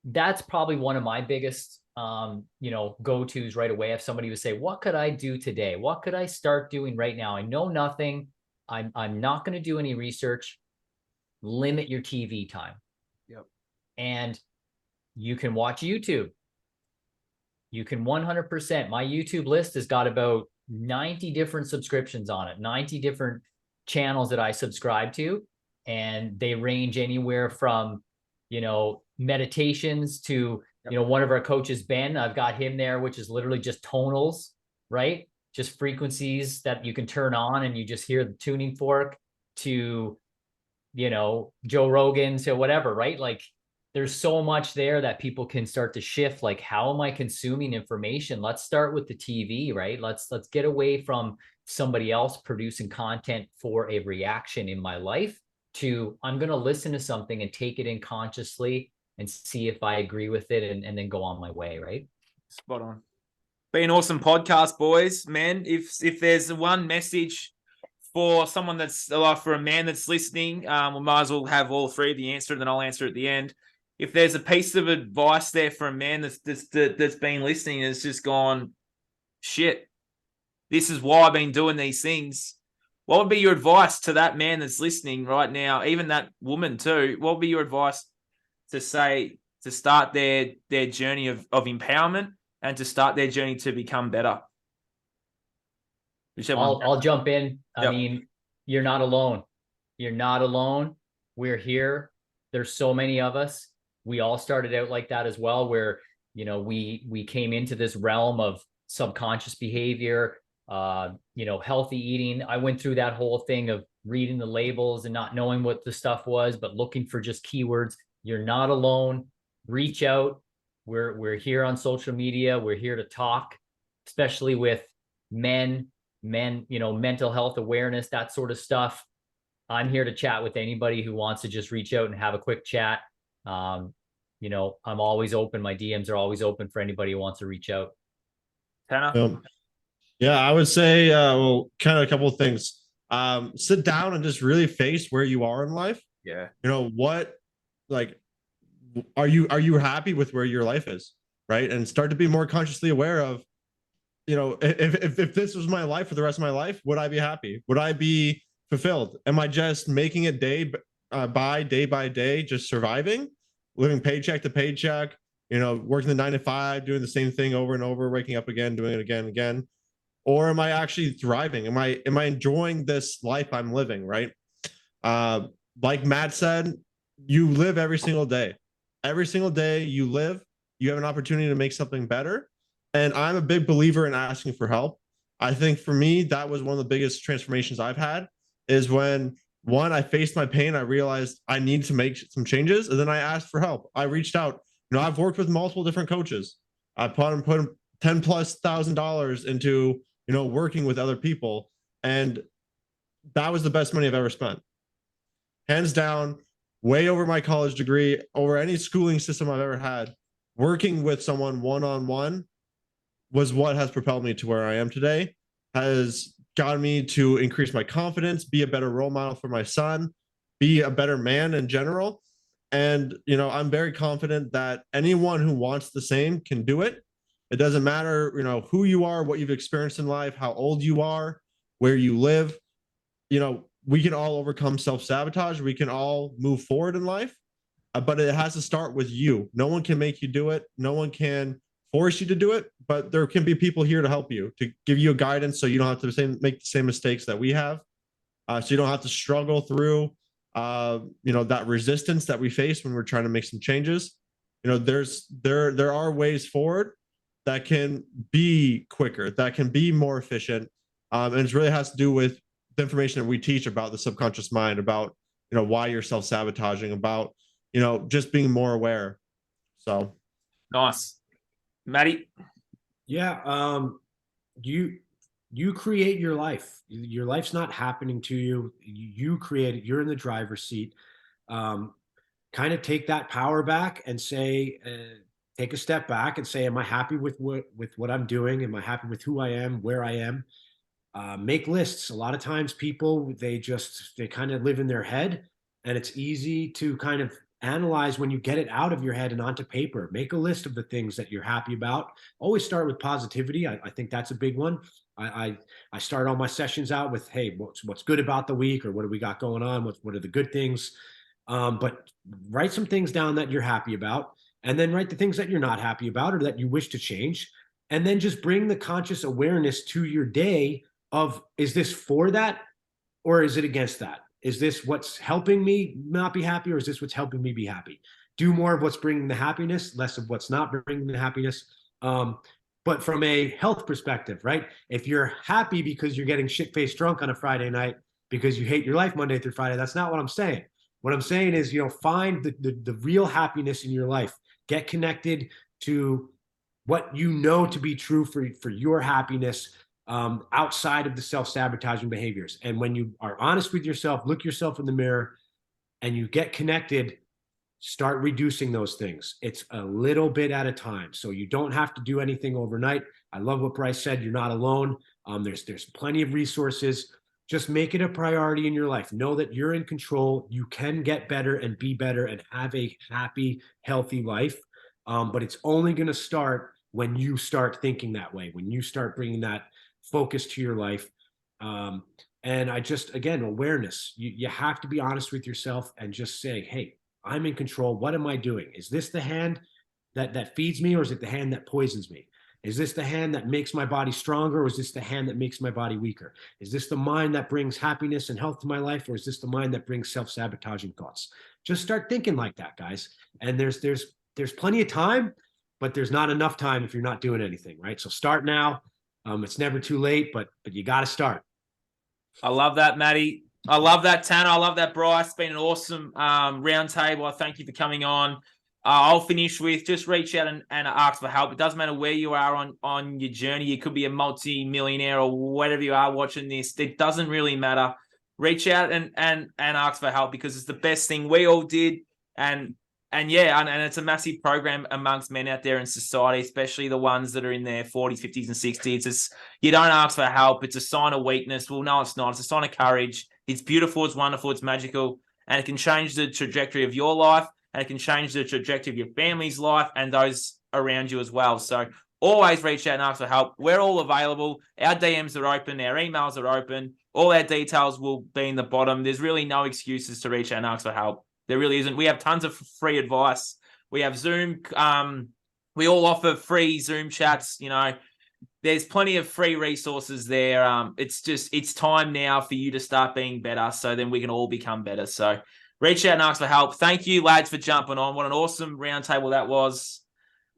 that's probably one of my biggest, you know, go-tos right away. If somebody would say, what could I do today? What could I start doing right now? I know nothing. I'm not going to do any research. Limit your TV time. Yep. And you can watch YouTube. You can 100%. My YouTube list has got about 90 different subscriptions on it, 90 different channels that I subscribe to. And they range anywhere from, you know, meditations to, you know, one of our coaches, Ben, I've got him there, which is literally just tonals, right? Just frequencies that you can turn on and you just hear the tuning fork, to, you know, Joe Rogan, to whatever, right? Like, there's so much there that people can start to shift. Like, how am I consuming information? Let's start with the TV, right? Let's get away from somebody else producing content for a reaction in my life to, I'm going to listen to something and take it in consciously and see if I agree with it, and then go on my way, right? Spot on. Be an awesome podcast, boys. Man, if there's one message for someone that's, like, for a man that's listening, we might as well have all three of the answer, and then I'll answer at the end. If there's a piece of advice there for a man that's been listening and has just gone, shit, this is why I've been doing these things, what would be your advice to that man that's listening right now, even that woman too? What would be your advice to say, to start their journey of empowerment and to start their journey to become better? I'll jump in. Yep. I mean, you're not alone. You're not alone. We're here. There's so many of us. We all started out like that as well, where, you know, we came into this realm of subconscious behavior, you know, healthy eating. I went through that whole thing of reading the labels and not knowing what the stuff was, but looking for just keywords. You're not alone. Reach out. We're here on social media. We're here to talk, especially with men, you know, mental health awareness, that sort of stuff. I'm here to chat with anybody who wants to just reach out and have a quick chat. You know, I'm always open. My DMs are always open for anybody who wants to reach out. Tanner? Yeah, I would say, well, kind of a couple of things. Sit down and just really face where you are in life. Yeah. You know, what, like, are you happy with where your life is, right? And start to be more consciously aware of, you know, if this was my life for the rest of my life, would I be happy? Would I be fulfilled? Am I just making it day by day, just surviving, living paycheck to paycheck, you know, working the 9 to 5, doing the same thing over and over, waking up again, doing it again and again? Or am I actually thriving? Am I enjoying this life I'm living, right? Like Matt said, you live every single day. Every single day you live, you have an opportunity to make something better. And I'm a big believer in asking for help. I think for me, that was one of the biggest transformations I've had, is when, one, I faced my pain, I realized I need to make some changes, and then I asked for help. I reached out. You know, I've worked with multiple different coaches. I put $10,000+ into, you know, working with other people, and that was the best money I've ever spent. Hands down, way over my college degree, over any schooling system I've ever had. Working with someone one-on-one was what has propelled me to where I am today, has gotten me to increase my confidence, be a better role model for my son, be a better man in general. And, you know, I'm very confident that anyone who wants the same can do it. It doesn't matter, you know, who you are, what you've experienced in life, how old you are, where you live. You know, we can all overcome self-sabotage. We can all move forward in life, but it has to start with you. No one can make you do it. No one can force you to do it, but there can be people here to help you, to give you a guidance so you don't have to make the same mistakes that we have. So you don't have to struggle through, that resistance that we face when we're trying to make some changes. There are ways forward that can be quicker, that can be more efficient. And it really has to do with the information that we teach about the subconscious mind, about, why you're self-sabotaging, about, just being more aware. So. Nice. Matty? Yeah. You create your life. Your life's not happening to you. You create it. You're in the driver's seat. Kind of take that power back and say, take a step back and say, am I happy with what I'm doing? Am I happy with who I am, where I am? Make lists. A lot of times people, they kind of live in their head, and it's easy to kind of analyze when you get it out of your head and onto paper. Make a list of the things that you're happy about. Always start with positivity. I think that's a big one. I start all my sessions out with, hey, what's good about the week, or what do we got going on? What are the good things? But write some things down that you're happy about, and then write the things that you're not happy about or that you wish to change. And then just bring the conscious awareness to your day of, is this for that, or is it against that? Is this what's helping me not be happy, or is this what's helping me be happy? Do more of what's bringing the happiness, less of what's not bringing the happiness. But from a health perspective, right? If you're happy because you're getting shit-faced drunk on a Friday night because you hate your life Monday through Friday, that's not what I'm saying. What I'm saying is, find the real happiness in your life. Get connected to what you know to be true for your happiness, outside of the self-sabotaging behaviors. And when you are honest with yourself, look yourself in the mirror, and you get connected, start reducing those things. It's a little bit at a time. So you don't have to do anything overnight. I love what Bryce said. You're not alone. There's plenty of resources. Just make it a priority in your life. Know that you're in control. You can get better and be better and have a happy, healthy life. But it's only going to start when you start thinking that way, when you start bringing that focus to your life. And again, awareness. You have to be honest with yourself and just say, hey, I'm in control. What am I doing? Is this the hand that feeds me, or is it the hand that poisons me? Is this the hand that makes my body stronger, or is this the hand that makes my body weaker? Is this the mind that brings happiness and health to my life, or is this the mind that brings self-sabotaging thoughts? Just start thinking like that, guys. And there's plenty of time, but there's not enough time if you're not doing anything, right? So start now. It's never too late, but you got to start. I love that, Matty. I love that, Tanner. I love that, Bryce. It's been an awesome roundtable. I thank you for coming on. I'll finish with, just reach out and ask for help. It doesn't matter where you are on your journey. You could be a multi-millionaire or whatever you are watching this. It doesn't really matter. Reach out and ask for help, because it's the best thing we all did. And it's a massive program amongst men out there in society, especially the ones that are in their 40s, 50s, and 60s. It's, you don't ask for help. It's a sign of weakness. Well, no, it's not. It's a sign of courage. It's beautiful. It's wonderful. It's magical. And it can change the trajectory of your life, and it can change the trajectory of your family's life and those around you as well. So always reach out and ask for help. We're all available. Our DMs are open. Our emails are open. All our details will be in the bottom. There's really no excuses to reach out and ask for help. There really isn't. We have tons of free advice. We have Zoom. We all offer free Zoom chats. There's plenty of free resources there. It's time now for you to start being better, so then we can all become better. So reach out and ask for help. Thank you, lads, for jumping on. What an awesome roundtable that was.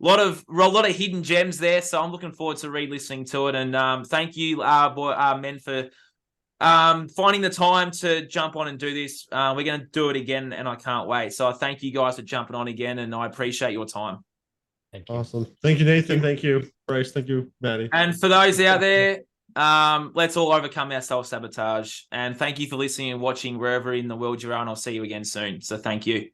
A lot of hidden gems there. So I'm looking forward to re-listening to it. And thank you, men, for finding the time to jump on and do this. We're going to do it again, and I can't wait. So I thank you guys for jumping on again, and I appreciate your time. Thank you. Awesome. Thank you, Nathan. Thank you, Bryce. Thank you, Matty. And for those out there, let's all overcome our self-sabotage. And thank you for listening and watching wherever in the world you're at, and I'll see you again soon. So thank you.